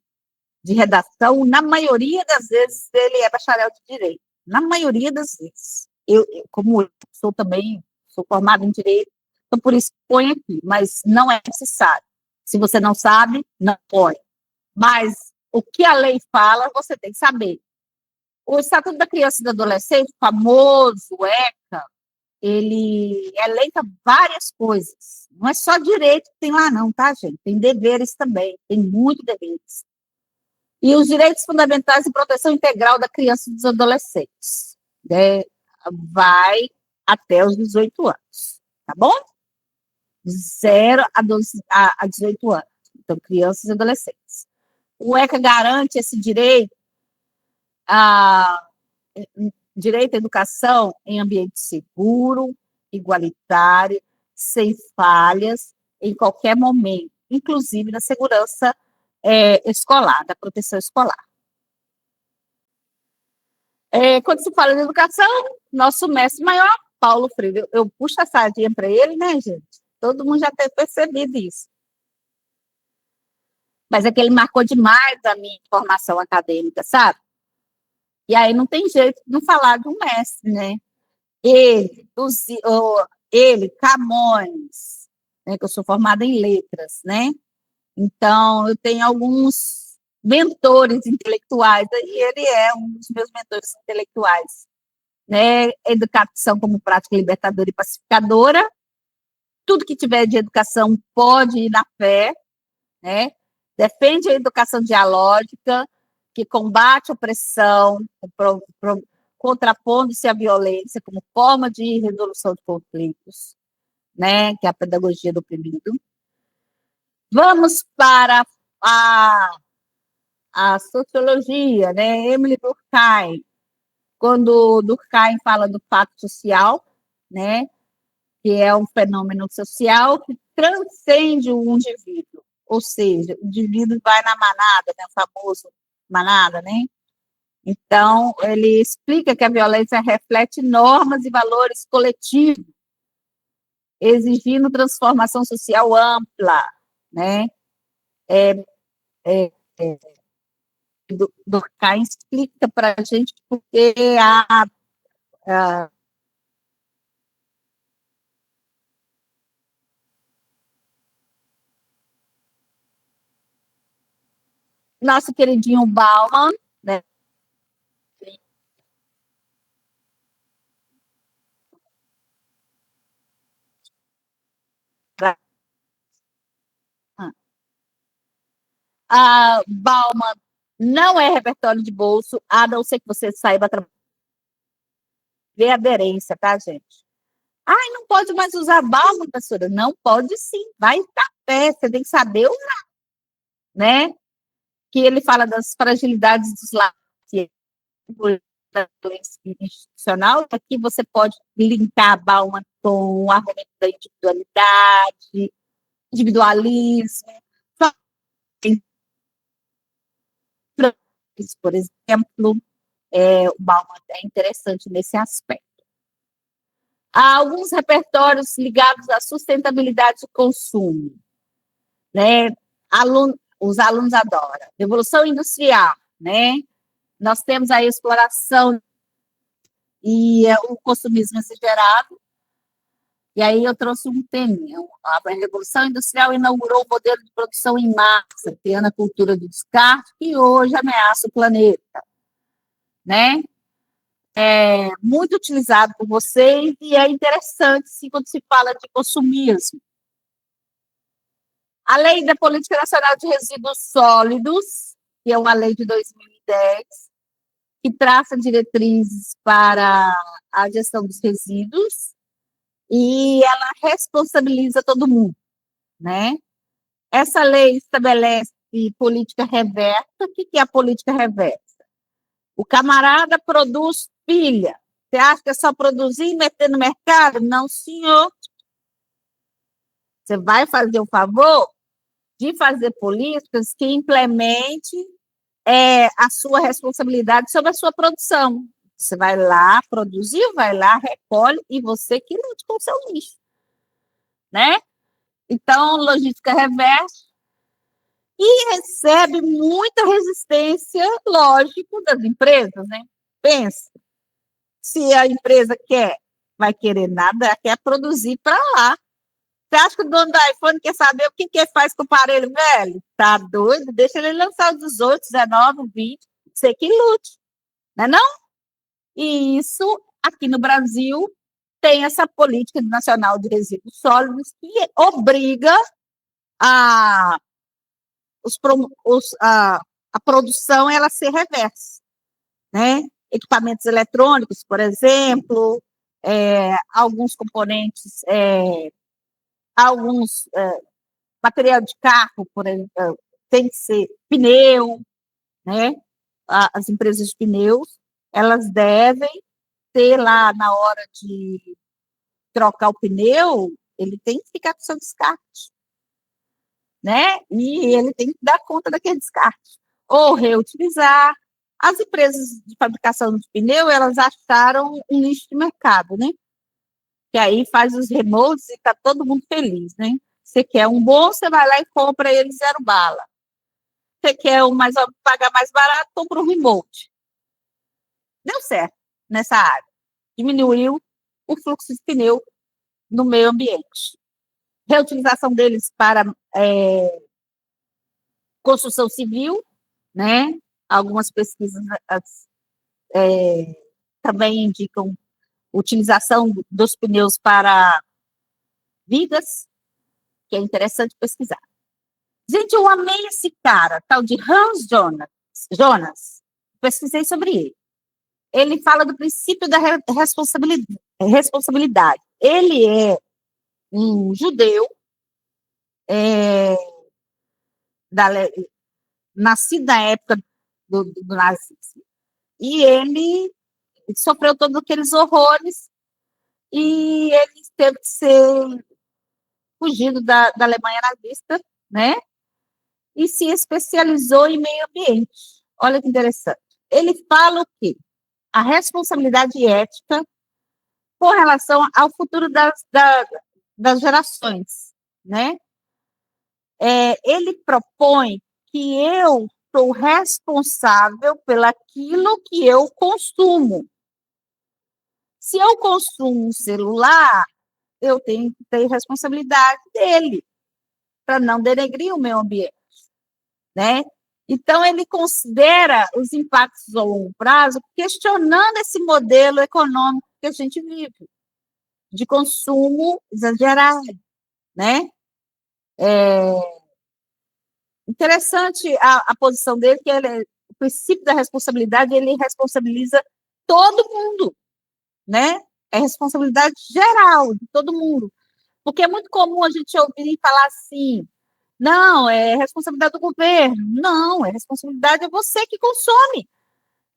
redação, na maioria das vezes, ele é bacharel de direito. Na maioria das vezes. Como eu sou também, sou formada em direito, então por isso põe aqui, mas não é necessário. Se você não sabe, não põe. Mas o que a lei fala, você tem que saber. O Estatuto da Criança e do Adolescente, famoso, ele elenca várias coisas. Não é só direito que tem lá, não, tá, gente? Tem deveres também, tem muitos deveres. E os direitos fundamentais e proteção integral da criança e dos adolescentes. Né? Vai até os 18 anos, tá bom? De 0 a 18 anos. Então, crianças e adolescentes. O ECA garante esse direito a direito à educação em ambiente seguro, igualitário, sem falhas, em qualquer momento, inclusive na segurança escolar, da proteção escolar. Quando se fala de educação, nosso mestre maior, Paulo Freire, eu puxo a sardinha para ele, né, gente? Todo mundo já tem percebido isso. Mas é que ele marcou demais a minha formação acadêmica, sabe? E aí não tem jeito de não falar de um mestre, né? Ele, Camões, né, que eu sou formada em letras, né? Então, eu tenho alguns mentores intelectuais, e ele é um dos meus mentores intelectuais, né? Educação como prática libertadora e pacificadora, tudo que tiver de educação pode ir na fé, né? Defende a educação dialógica, que combate a opressão, contrapondo-se à violência como forma de resolução de conflitos, né? Que é a pedagogia do oprimido. Vamos para a sociologia, né? Emily Durkheim, quando Durkheim fala do fato social, né? Que é um fenômeno social que transcende o indivíduo, ou seja, o indivíduo vai na manada, né? O famoso manada, né? Então, ele explica que a violência reflete normas e valores coletivos, exigindo transformação social ampla, né? Durkheim explica para a gente porque a nosso queridinho Bauman, né? A Bauman não é repertório de bolso, a não ser que você saiba ver aderência, tá, gente? Ai, não pode mais usar Bauman, professora. Não pode sim, vai estar pé, você tem que saber usar, né? Que ele fala das fragilidades dos lados da doença institucional, aqui você pode linkar Bauman com o argumento da individualidade, individualismo, por exemplo, o Bauman é interessante nesse aspecto. Há alguns repertórios ligados à sustentabilidade do consumo, né? Os alunos adoram. Revolução industrial, né? Nós temos a exploração e o consumismo exagerado. E aí eu trouxe um tema. A Revolução Industrial inaugurou o modelo de produção em massa, criando a cultura do descarte, que hoje ameaça o planeta, né? É muito utilizado por vocês e é interessante, sim, quando se fala de consumismo. A Lei da Política Nacional de Resíduos Sólidos, que é uma lei de 2010, que traça diretrizes para a gestão dos resíduos e ela responsabiliza todo mundo, né? Essa lei estabelece política reversa. O que é a política reversa? O camarada produz pilha. Você acha que é só produzir e meter no mercado? Não, senhor. Você vai fazer o favor de fazer políticas que implemente a sua responsabilidade sobre a sua produção. Você vai lá, produziu, vai lá, recolhe, e você que lute com o seu lixo, né? Então, logística reversa, e recebe muita resistência, lógico, das empresas, né? Pensa, se a empresa vai querer nada, quer produzir para lá. Você acha que o dono do iPhone quer saber o que faz com o aparelho velho? Tá doido? Deixa ele lançar os 18, 19, 20, você que lute, não é não? E isso, aqui no Brasil, tem essa política nacional de resíduos sólidos que obriga a, a produção ela ser reversa, né? Equipamentos eletrônicos, por exemplo, alguns componentes, alguns material de carro, por exemplo, tem que ser pneu, né? As empresas de pneus, elas devem ter lá na hora de trocar o pneu, ele tem que ficar com seu descarte, né? E ele tem que dar conta daquele descarte. Ou reutilizar. As empresas de fabricação de pneu, elas acharam um nicho de mercado, né? Que aí faz os remoldes e está todo mundo feliz, né? Você quer um bom, você vai lá e compra ele 0 bala. Você quer pagar mais barato, compra um remote. Deu certo nessa área. Diminuiu o fluxo de pneu no meio ambiente. Reutilização deles para construção civil, né? Algumas pesquisas também indicam utilização dos pneus para vigas, que é interessante pesquisar. Gente, eu amei esse cara, tal de Hans Jonas. Pesquisei sobre ele. Ele fala do princípio da responsabilidade. Ele é um judeu, nascido na época do nazismo. E ele sofreu todos aqueles horrores e ele teve que ser fugido da Alemanha nazista, né? E se especializou em meio ambiente. Olha que interessante. Ele fala o quê? A responsabilidade ética com relação ao futuro das gerações, né? Ele propõe que eu sou responsável pelaquilo que eu consumo. Se eu consumo um celular, eu tenho que ter responsabilidade dele, para não denegrir o meio ambiente, né? Então, ele considera os impactos a longo prazo, questionando esse modelo econômico que a gente vive, de consumo exagerado, né? Interessante a posição dele, que o princípio da responsabilidade, ele responsabiliza todo mundo, né? É responsabilidade geral de todo mundo. Porque é muito comum a gente ouvir falar assim, não, é responsabilidade do governo. Não, é responsabilidade de você que consome.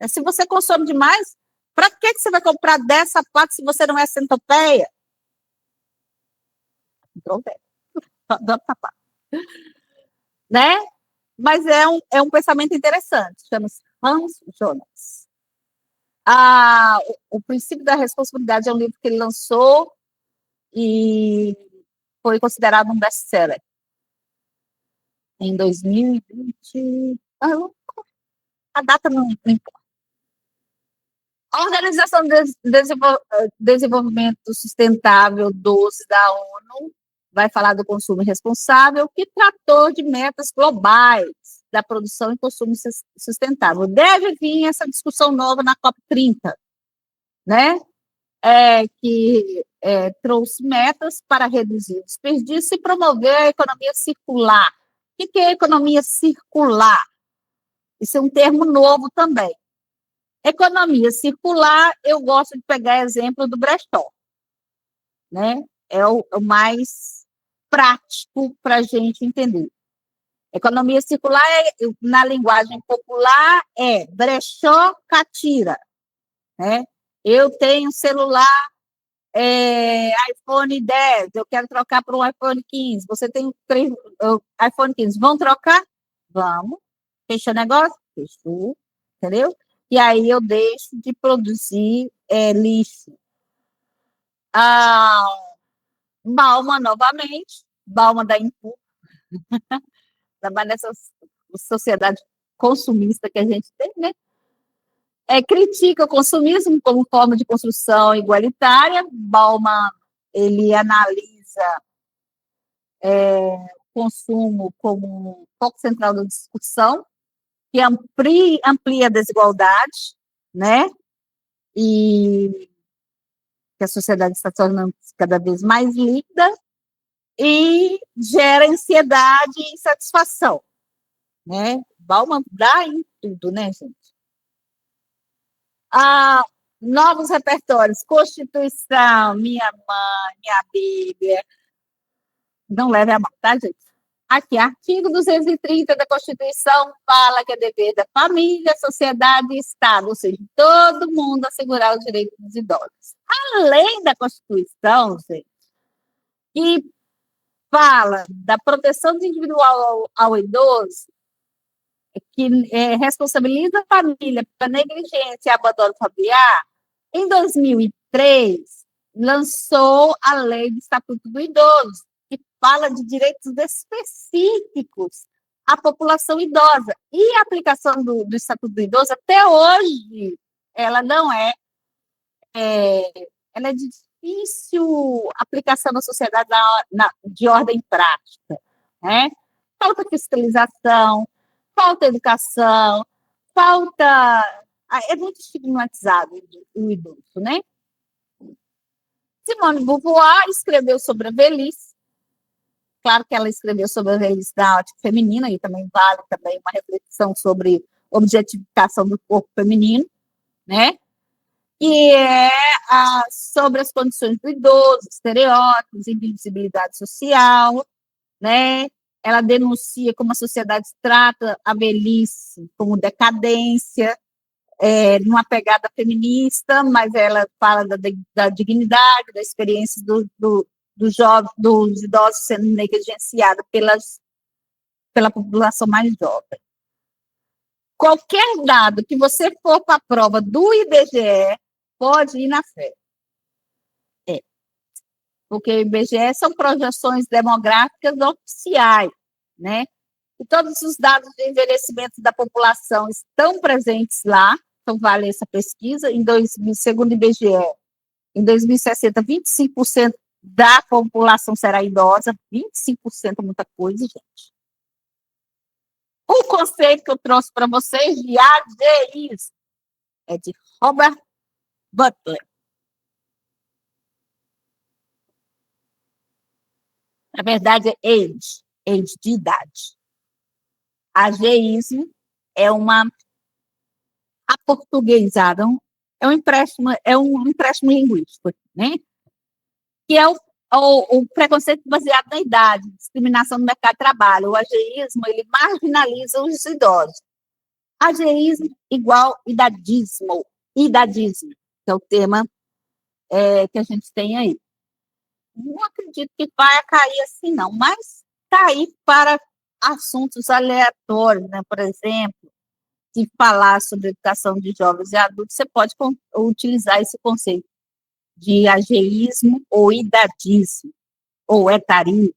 Se você consome demais, para que você vai comprar 10 sapatos se você não é centopeia? Adoro sapato. Né? Mas é um pensamento interessante, chama-se Hans Jonas. O Princípio da Responsabilidade é um livro que ele lançou e foi considerado um best-seller em 2020. A data não importa. A Organização de Desenvolvimento Sustentável 12 da ONU vai falar do consumo responsável, que tratou de metas globais da produção e consumo sustentável. Deve vir essa discussão nova na COP30, né? Que trouxe metas para reduzir o desperdício e promover a economia circular. O que é economia circular? Isso é um termo novo também. Economia circular, eu gosto de pegar exemplo do brechó, né? É o mais prático para a gente entender. Economia circular, na linguagem popular, é brechó catira, né? Eu tenho celular iPhone 10, eu quero trocar para um iPhone 15. Você tem iPhone 15, vão trocar? Vamos. Fechou o negócio? Fechou. Entendeu? E aí eu deixo de produzir lixo. Ah, Balma novamente, Balma da Impu, trabalha nessa sociedade consumista que a gente tem, né? Critica o consumismo como forma de construção igualitária. Bauman, ele analisa o consumo como foco central da discussão, que amplia a desigualdade, né? E que a sociedade está se tornando cada vez mais líquida e gera ansiedade e insatisfação, né? Bauman dá em tudo, né, gente? Ah, novos repertórios, Constituição, minha mãe, minha Bíblia. Não leve a mal, tá, gente? Aqui, artigo 230 da Constituição fala que é dever da família, sociedade e Estado, ou seja, todo mundo assegurar os direitos dos idosos. Além da Constituição, gente, que fala da proteção individual ao idoso, que responsabiliza a família pela negligência e abandono familiar, em 2003, lançou a Lei do Estatuto do Idoso, que fala de direitos específicos à população idosa. E a aplicação do Estatuto do Idoso, até hoje, ela não ela é de difícil aplicação na sociedade de ordem prática, né? Falta fiscalização, falta educação, falta. É muito estigmatizado o idoso, né? Simone de Beauvoir escreveu sobre a velhice. Claro que ela escreveu sobre a velhice da ótica feminina, e também vale também uma reflexão sobre objetificação do corpo feminino, né? Que é sobre as condições do idoso, estereótipos, invisibilidade social, né? Ela denuncia como a sociedade trata a velhice como decadência, numa pegada feminista, mas ela fala da dignidade, da experiência dos idosos sendo negligenciados pela população mais jovem. Qualquer dado que você for para a prova do IBGE, pode ir na fé. Porque o IBGE são projeções demográficas oficiais, né? E todos os dados de envelhecimento da população estão presentes lá, então vale essa pesquisa. Segundo o IBGE, em 2060, 25% da população será idosa, 25% é muita coisa, gente. O conceito que eu trouxe para vocês de AGIs é de Robert Butler. Na verdade, é age de idade. Ageísmo é uma aportuguesada, é um empréstimo linguístico, né? Que é o preconceito baseado na idade, discriminação no mercado de trabalho. O ageísmo, ele marginaliza os idosos. Ageísmo igual idadismo, que é o tema que a gente tem aí. Não acredito que vai cair assim, não, mas cair para assuntos aleatórios, né? Por exemplo, se falar sobre educação de jovens e adultos, você pode utilizar esse conceito de ageísmo ou idadismo, ou etarismo,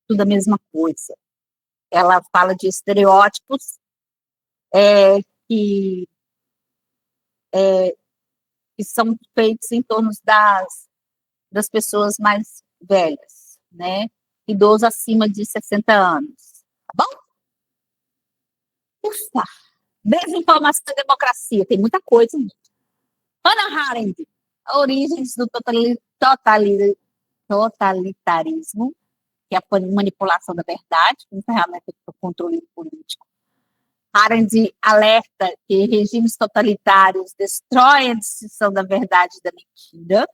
tudo a mesma coisa. Ela fala de estereótipos que, que são feitos em torno das pessoas mais velhas, né? Idosos acima de 60 anos. Tá bom? Ufa! Desinformação e democracia, tem muita coisa. Hannah Arendt, origens do totalitarismo, que é a manipulação da verdade, como ferramenta do controle político. Arendt alerta que regimes totalitários destroem a distinção da verdade e da mentira.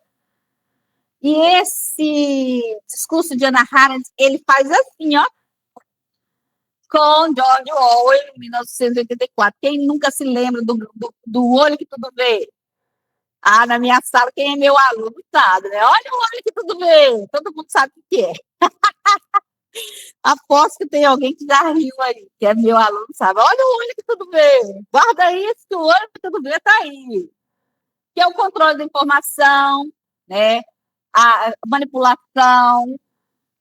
E esse discurso de Hannah Arendt, ele faz assim, ó, com George Orwell, em 1984. Quem nunca se lembra do olho que tudo vê? Ah, na minha sala, quem é meu aluno sabe, né? Olha o olho que tudo vê. Todo mundo sabe o que é. Aposto que tem alguém que já riu aí, que é meu aluno, sabe? Olha o olho que tudo vê. Guarda isso, que o olho que tudo vê está aí. Que é o controle da informação, né? A manipulação.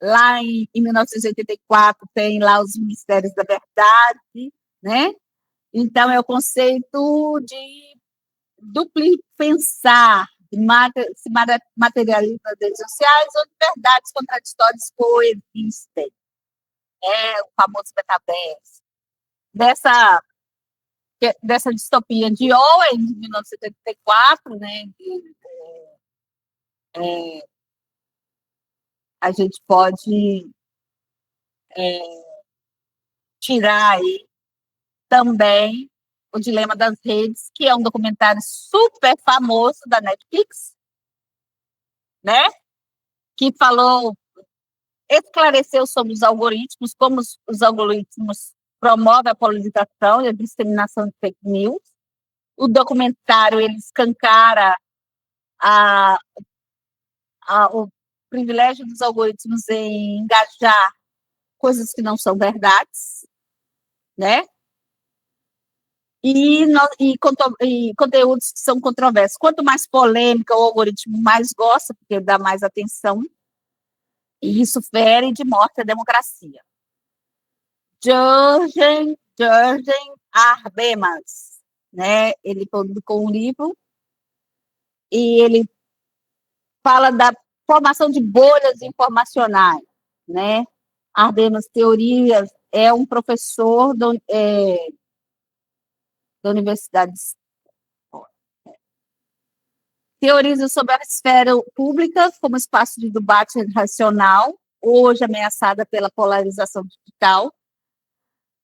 Lá em 1984 tem lá os Ministérios da Verdade, né? Então é o conceito de duplo pensar, se materializa nas redes sociais, onde verdades contraditórias coexistem. É o famoso metaverso. Dessa distopia de Orwell, de 1984, né? A gente pode tirar aí também O Dilema das Redes, que é um documentário super famoso da Netflix, né? Que esclareceu sobre os algoritmos, como os algoritmos promovem a polarização e a disseminação de fake news. O documentário ele escancara o privilégio dos algoritmos em engajar coisas que não são verdades, né? E conteúdos que são controversos. Quanto mais polêmica o algoritmo mais gosta, porque dá mais atenção, e isso fere de morte a democracia. Jürgen Habermas, né? Ele publicou um livro e ele fala da formação de bolhas informacionais, né? Habermas Teorias é um professor da Universidade. Teoriza sobre a esfera pública como espaço de debate racional, hoje ameaçada pela polarização digital.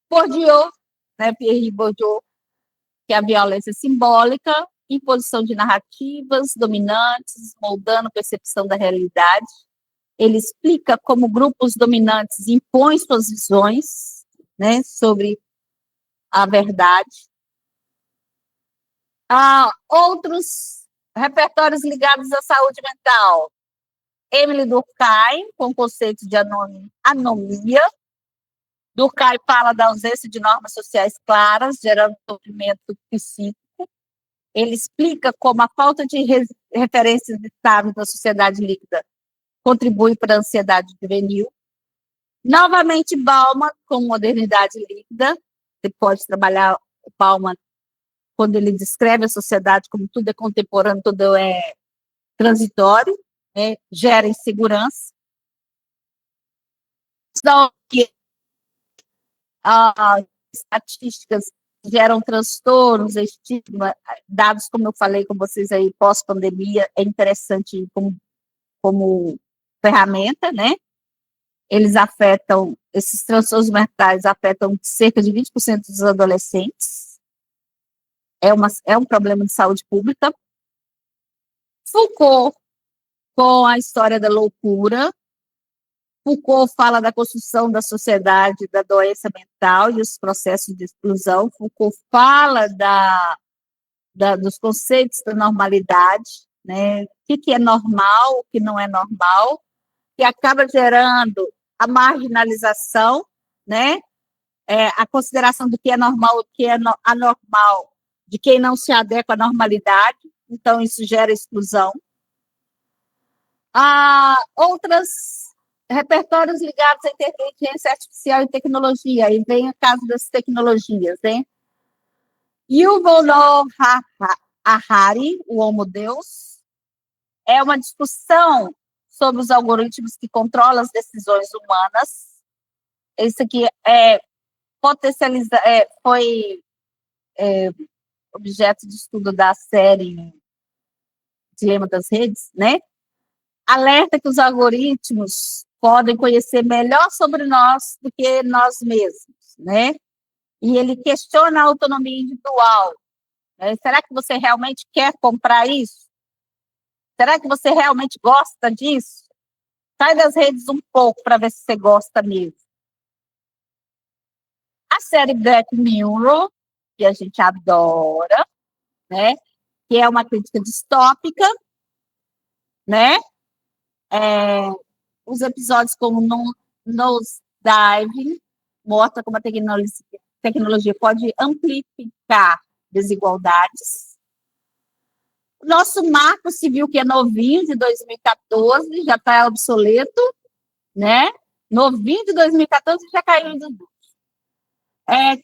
Bourdieu, né, Pierre Bourdieu, que é a violência simbólica, imposição de narrativas dominantes, moldando a percepção da realidade. Ele explica como grupos dominantes impõem suas visões, né, sobre a verdade. Outros repertórios ligados à saúde mental. Emily Durkheim, com o conceito de anomia. Durkheim fala da ausência de normas sociais claras, gerando sofrimento psíquico. Ele explica como a falta de referências estáveis da sociedade líquida contribui para a ansiedade juvenil. Novamente, Bauman, com modernidade líquida. Você pode trabalhar o Bauman quando ele descreve a sociedade como tudo é contemporâneo, tudo é transitório, né? Gera insegurança. Então, as estatísticas geram transtornos, estigma, dados, como eu falei com vocês aí, pós-pandemia, é interessante como ferramenta, né? Esses transtornos mentais afetam cerca de 20% dos adolescentes. É um problema de saúde pública. Foucault, com a história da loucura. Foucault fala da construção da sociedade, da doença mental e os processos de exclusão. Foucault fala dos conceitos da normalidade, né? O que é normal, o que não é normal, que acaba gerando a marginalização, né? A consideração do que é normal, o que é anormal, de quem não se adequa à normalidade. Então, isso gera exclusão. Outros repertórios ligados à inteligência artificial e tecnologia, e vem o caso das tecnologias, né? Yuval Noah Harari, o Homo Deus, é uma discussão sobre os algoritmos que controlam as decisões humanas. Esse aqui foi objeto de estudo da série Dilema das Redes, né? Alerta que os algoritmos podem conhecer melhor sobre nós do que nós mesmos, né? e ele questiona a autonomia individual. Será que você realmente quer comprar isso? Será que você realmente gosta disso? Sai das redes um pouco para ver se você gosta mesmo. A série Black Mirror, que a gente adora, né? Que é uma crítica distópica, né? Os episódios como Nosedive mostra como a tecnologia pode amplificar desigualdades. Nosso marco civil, que é novinho, de 2014, já está obsoleto, né? Novinho de 2014 já caiu do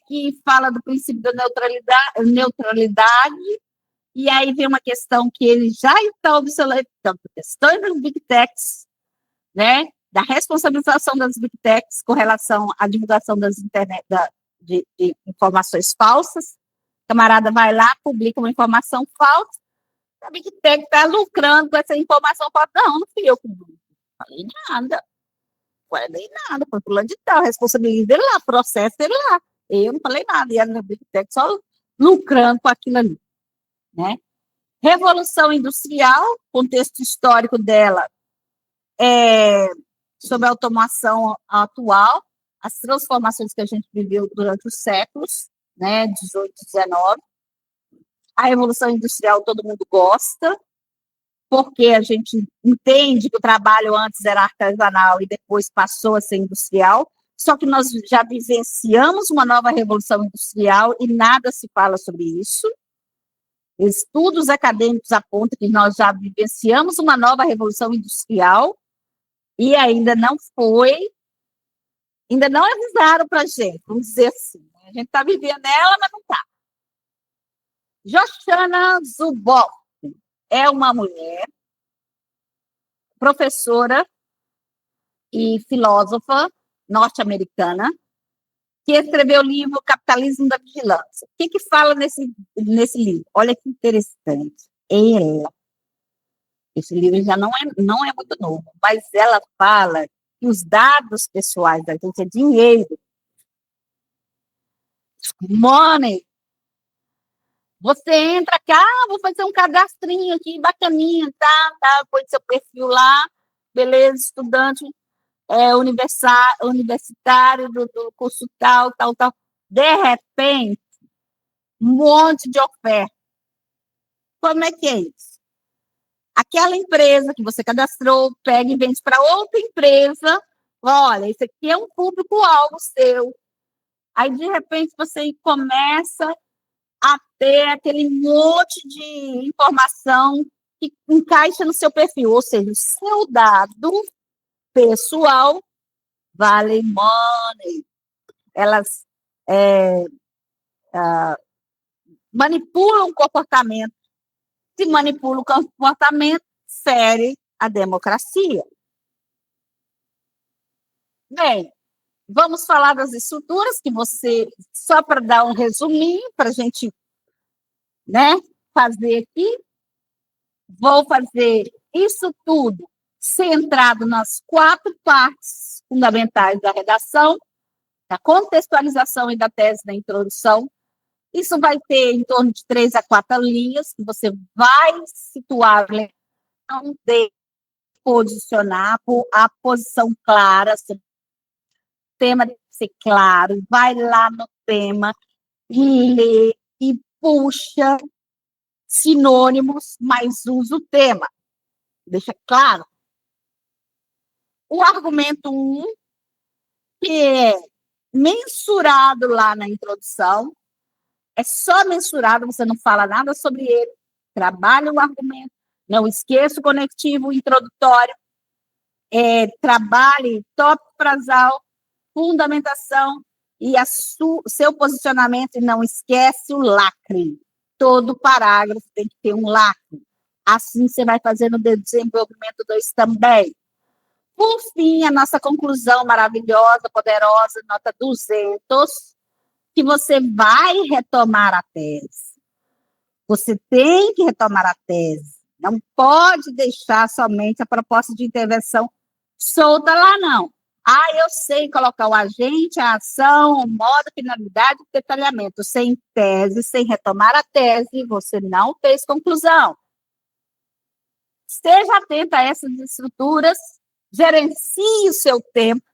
que fala do princípio da neutralidade, e aí vem uma questão que ele já está obsoleto, questões das Big Techs, né? Da responsabilização das Big Techs com relação à divulgação das de informações falsas. O camarada vai lá, publica uma informação falsa, a Big Tech está lucrando com essa informação falsa. Não fui eu que falei nada. Falei nada, foi fulano de tal, responsabilidade dele lá, processo dele lá. Eu não falei nada, e a Big Tech só lucrando com aquilo ali, né? Revolução Industrial, contexto histórico dela, sobre a automação atual, as transformações que a gente viveu durante os séculos, né, 18, 19. A Revolução Industrial todo mundo gosta, porque a gente entende que o trabalho antes era artesanal e depois passou a ser industrial, só que nós já vivenciamos uma nova revolução industrial e nada se fala sobre isso. Estudos acadêmicos apontam que nós já vivenciamos uma nova revolução industrial e ainda não avisaram para a gente, vamos dizer assim. A gente está vivendo ela, mas não está. Joshana Zuboff é uma mulher, professora e filósofa norte-americana, que escreveu o livro Capitalismo da Vigilância. O que fala nesse livro? Olha que interessante. Esse livro já não é muito novo, mas ela fala que os dados pessoais da gente é dinheiro. Money. Você entra aqui, vou fazer um cadastrinho aqui, bacaninha, tá, põe seu perfil lá, beleza, estudante universitário do curso tal. De repente, um monte de oferta. Como é que é isso? Aquela empresa que você cadastrou, pega e vende para outra empresa, olha, isso aqui é um público-alvo seu. Aí, de repente, você começa a ter aquele monte de informação que encaixa no seu perfil, ou seja, o seu dado pessoal vale money. Elas manipulam o comportamento. Se manipula o comportamento, fere a democracia. Bem, vamos falar das estruturas que só para dar um resuminho, para a gente, né, fazer aqui. Vou fazer isso tudo centrado nas 4 partes fundamentais da redação, da contextualização e da tese da introdução. Isso vai ter em torno de 3 a 4 linhas, que você vai situar, não de posicionar a posição clara, o tema tem que ser claro, vai lá no tema e lê e puxa sinônimos, mas usa o tema. Deixa claro. O argumento 1, que é mensurado lá na introdução, é só mensurado, você não fala nada sobre ele, trabalha o argumento, não esqueça o conectivo introdutório, trabalhe tópico frasal, fundamentação e seu posicionamento, e não esquece o lacre. Todo parágrafo tem que ter um lacre. Assim você vai fazer no desenvolvimento 2 também. Por fim, a nossa conclusão maravilhosa, poderosa, nota 200, que você vai retomar a tese. Você tem que retomar a tese. Não pode deixar somente a proposta de intervenção solta lá, não. Eu sei colocar o agente, a ação, o modo, a finalidade, o detalhamento. Sem tese, sem retomar a tese, você não fez conclusão. Esteja atento a essas estruturas, gerencie o seu tempo.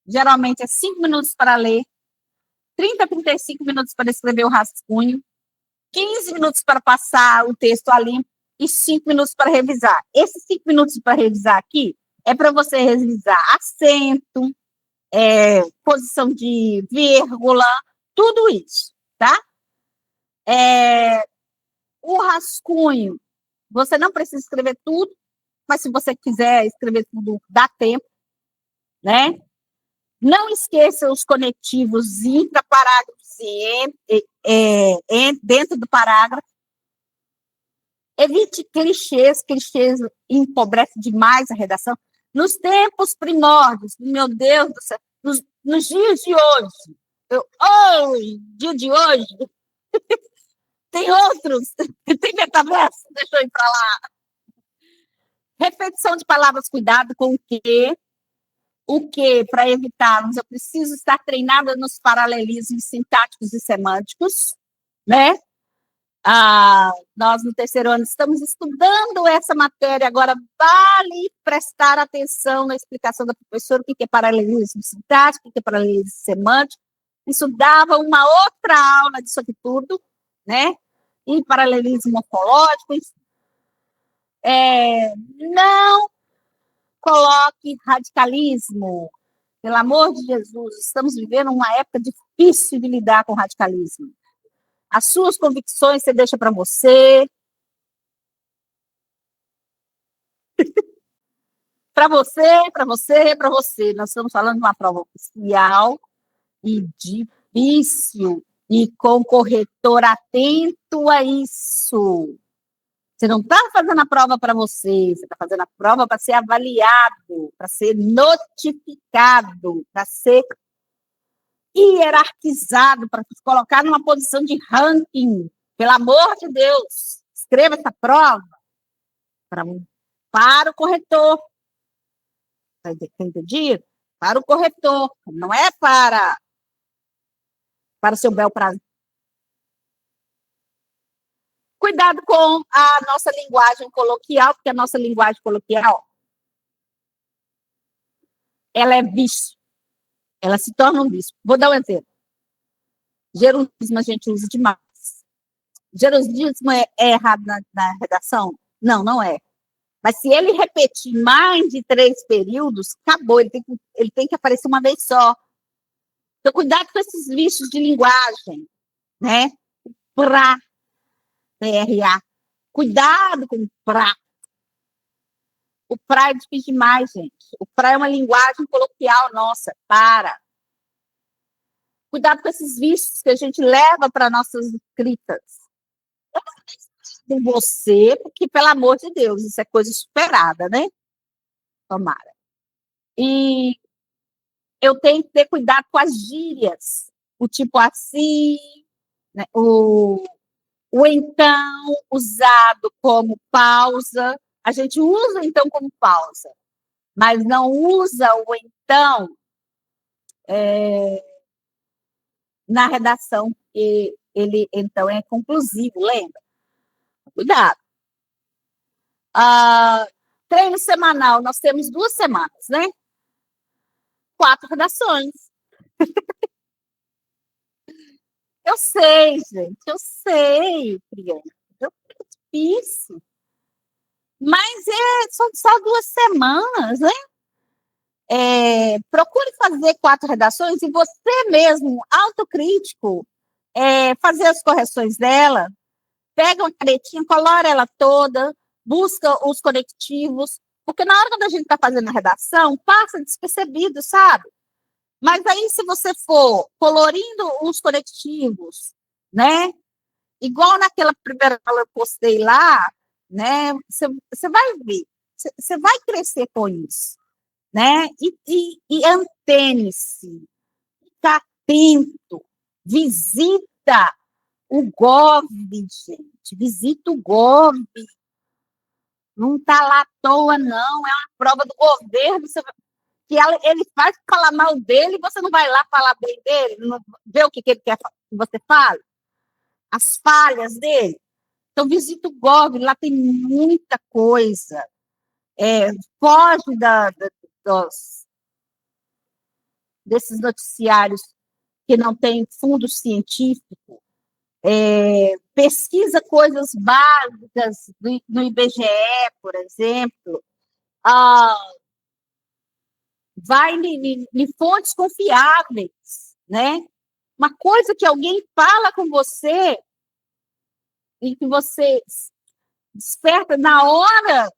Geralmente é 5 minutos para ler, 30 a 35 minutos para escrever o rascunho, 15 minutos para passar o texto a limpo e 5 minutos para revisar. Esses 5 minutos para revisar aqui é para você revisar acento, posição de vírgula, tudo isso, tá? O rascunho, você não precisa escrever tudo, mas se você quiser escrever tudo, dá tempo, né? Não esqueça os conectivos intraparágrafos e dentro do parágrafo. Evite clichês empobrecem demais a redação. Nos tempos primórdios, meu Deus do céu, nos dias de hoje, dia de hoje, tem outros, tem metaverso, deixa eu ir para lá. Repetição de palavras, cuidado com o quê? O que, para evitarmos, eu preciso estar treinada nos paralelismos sintáticos e semânticos, né? Nós, no terceiro ano, estamos estudando essa matéria, agora vale prestar atenção na explicação da professora, o que é paralelismo sintático, o que é paralelismo semântico. Isso dava uma outra aula disso aqui tudo, né? E paralelismo morfológico. Não coloque radicalismo. Pelo amor de Jesus, estamos vivendo uma época difícil de lidar com radicalismo. As suas convicções você deixa para você. Para você, para você, para você. Nós estamos falando de uma prova oficial e difícil, e com corretor atento a isso. Você não está fazendo a prova para você está fazendo a prova para ser avaliado, para ser notificado, para ser hierarquizado, para se colocar numa posição de ranking. Pelo amor de Deus, escreva essa prova para o corretor. Está entendido? Para o corretor, não é para o seu bel prazer. Cuidado com a nossa linguagem coloquial, porque a nossa linguagem coloquial ela é vício. Ela se torna um vício. Vou dar um exemplo. Gerundismo a gente usa demais. Gerundismo é errado na redação? Não, não é. Mas se ele repetir mais de 3 períodos, acabou. Ele tem que aparecer uma vez só. Então, cuidado com esses vícios de linguagem, né? Pra, PRA. Cuidado com o pra. O pra é difícil demais, gente. O pra é uma linguagem coloquial nossa. Para. Cuidado com esses vícios que a gente leva para nossas escritas. Com você, porque, pelo amor de Deus, isso é coisa superada, né? Tomara. E eu tenho que ter cuidado com as gírias. O tipo assim, né? O então usado como pausa. A gente usa então como pausa, mas não usa o então na redação, porque ele então é conclusivo, lembra? Cuidado. Treino semanal, nós temos 2 semanas, né? 4 redações. Eu sei, gente, eu sei, criança. É difícil. Mas são só 2 semanas, né? Procure fazer 4 redações e você mesmo, autocrítico, fazer as correções dela, pega uma canetinha, colora ela toda, busca os conectivos, porque na hora que a gente está fazendo a redação, passa despercebido, sabe? Mas aí, se você for colorindo os conectivos, né? Igual naquela primeira aula que eu postei lá, né? Você vai ver, você vai crescer com isso, né? E antene-se, fica atento, visita o Gov, gente, visita o Gov. Não está lá à toa, não, é uma prova do governo. ele vai falar mal dele e você não vai lá falar bem dele, não vê o que ele quer que você fale, as falhas dele. Então, visita o Gov, lá tem muita coisa. Foge desses noticiários que não têm fundo científico. Pesquisa coisas básicas no IBGE, por exemplo. Vai em fontes confiáveis, né? Uma coisa que alguém fala com você e que você desperta na hora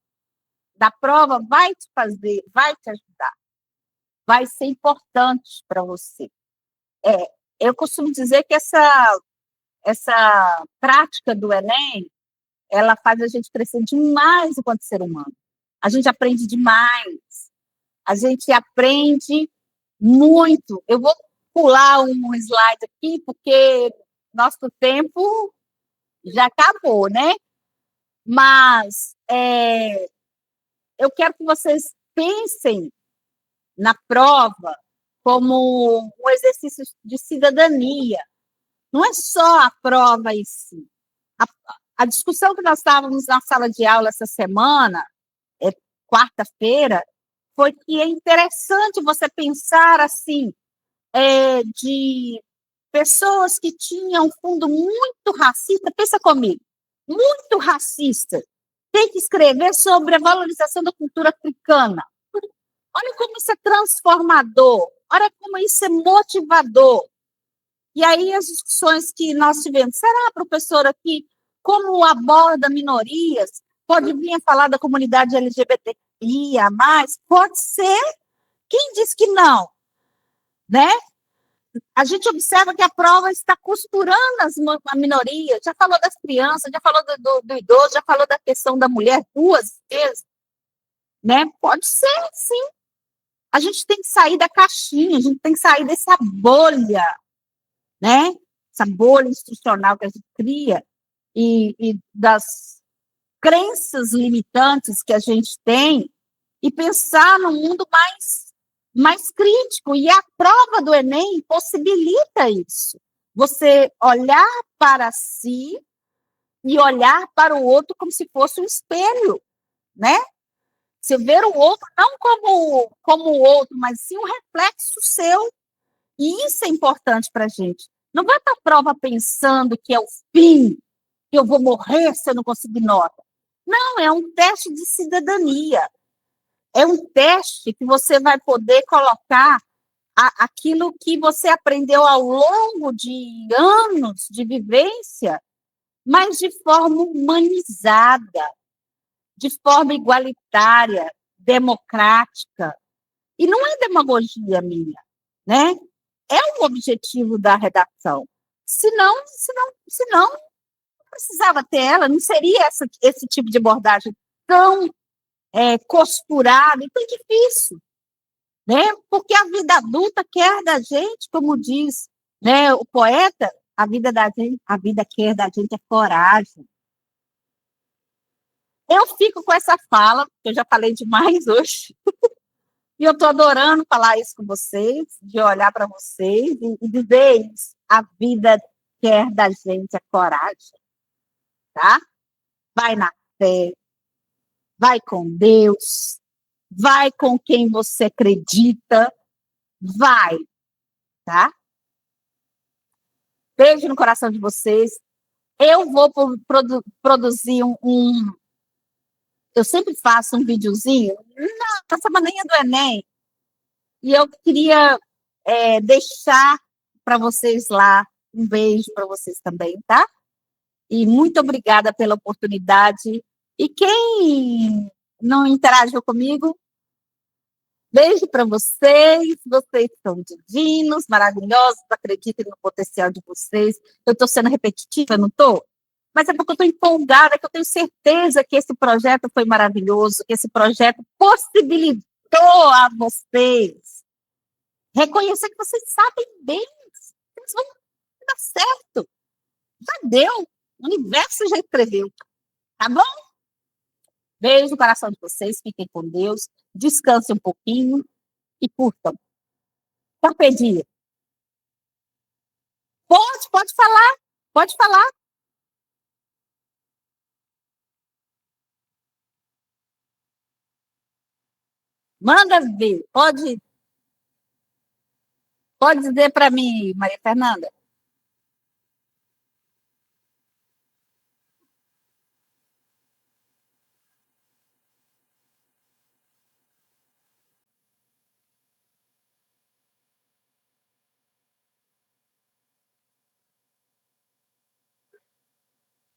da prova, vai te ajudar, vai ser importante para você. Eu costumo dizer que essa prática do Enem, ela faz a gente crescer demais enquanto ser humano. A gente aprende demais, a gente aprende muito. Eu vou pular um slide aqui, porque nosso tempo já acabou, né? Mas eu quero que vocês pensem na prova como um exercício de cidadania. Não é só a prova em si. A discussão que nós estávamos na sala de aula essa semana, quarta-feira, foi que é interessante você pensar assim, de pessoas que tinham um fundo muito racista. Pensa comigo, muito racista. Tem que escrever sobre a valorização da cultura africana. Olha como isso é transformador, olha como isso é motivador. E aí as discussões que nós tivemos, será, professora, que como aborda minorias, pode vir a falar da comunidade LGBTQIA+, pode ser, quem diz que não, né? A gente observa que a prova está costurando a minoria, já falou das crianças, já falou do idoso, já falou da questão da mulher 2 vezes, né? Pode ser, sim. A gente tem que sair da caixinha, a gente tem que sair dessa bolha, né? Essa bolha institucional que a gente cria e das crenças limitantes que a gente tem e pensar num mundo mais crítico. E a prova do Enem possibilita isso. Você olhar para si e olhar para o outro como se fosse um espelho, né? Você ver o outro não como o outro, mas sim um reflexo seu. E isso é importante para a gente. Não vai para a prova pensando que é o fim, que eu vou morrer se eu não conseguir nota. Não, é um teste de cidadania. É um teste que você vai poder colocar aquilo que você aprendeu ao longo de anos de vivência, mas de forma humanizada, de forma igualitária, democrática. E não é demagogia minha, né? É o objetivo da redação. Senão não precisava ter ela, não seria esse tipo de abordagem tão costurada e tão difícil, né? Porque a vida adulta quer da gente, como diz, né, o poeta, a vida quer da gente é coragem. Eu fico com essa fala, que eu já falei demais hoje, e eu estou adorando falar isso com vocês, de olhar para vocês e dizer isso. A vida quer da gente a coragem, tá? Vai na fé, vai com Deus, vai com quem você acredita, vai, tá? Beijo no coração de vocês. Eu vou produzir eu sempre faço um videozinho na semaninha do Enem, e eu queria deixar para vocês lá um beijo para vocês também, tá? E muito obrigada pela oportunidade. E quem não interagiu comigo, beijo para vocês. Vocês são divinos, maravilhosos. Acreditem no potencial de vocês. Eu estou sendo repetitiva, não estou? Mas é porque eu estou empolgada, que eu tenho certeza que esse projeto foi maravilhoso, que esse projeto possibilitou a vocês reconhecer que vocês sabem bem, vocês vão dar certo. Já deu, o universo já escreveu, tá bom? Beijo no coração de vocês, fiquem com Deus, descansem um pouquinho e curtam. Carpe diem. Pode falar, pode falar. Manda ver. Pode dizer para mim, Maria Fernanda.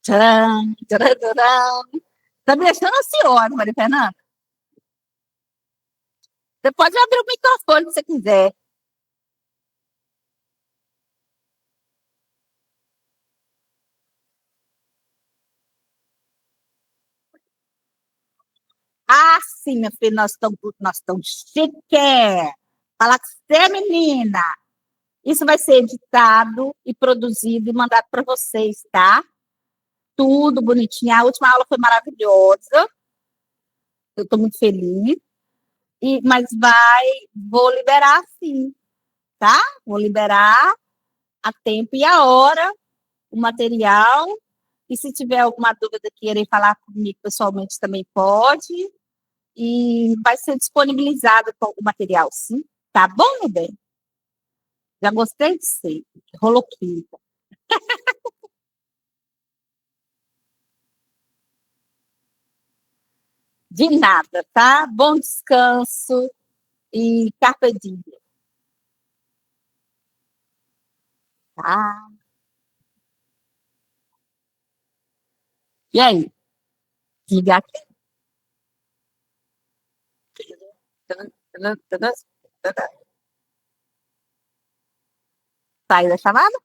Tcharam, tcharam, tcharam. Tá me deixando ansiosa, Maria Fernanda. Você pode abrir o microfone se você quiser. Ah, sim, minha filha, nós estamos chique. Fala que você, menina. Isso vai ser editado e produzido e mandado para vocês, tá? Tudo bonitinho. A última aula foi maravilhosa. Eu estou muito feliz. Mas vou liberar sim, tá? Vou liberar a tempo e a hora o material. E se tiver alguma dúvida, querer falar comigo pessoalmente também pode. E vai ser disponibilizado o material, sim. Tá bom, meu bem? Já gostei de ser. Roloquinta. De nada, tá? Bom descanso e carpe diem, tá? E aí? Ligar aqui. Sai da chamada?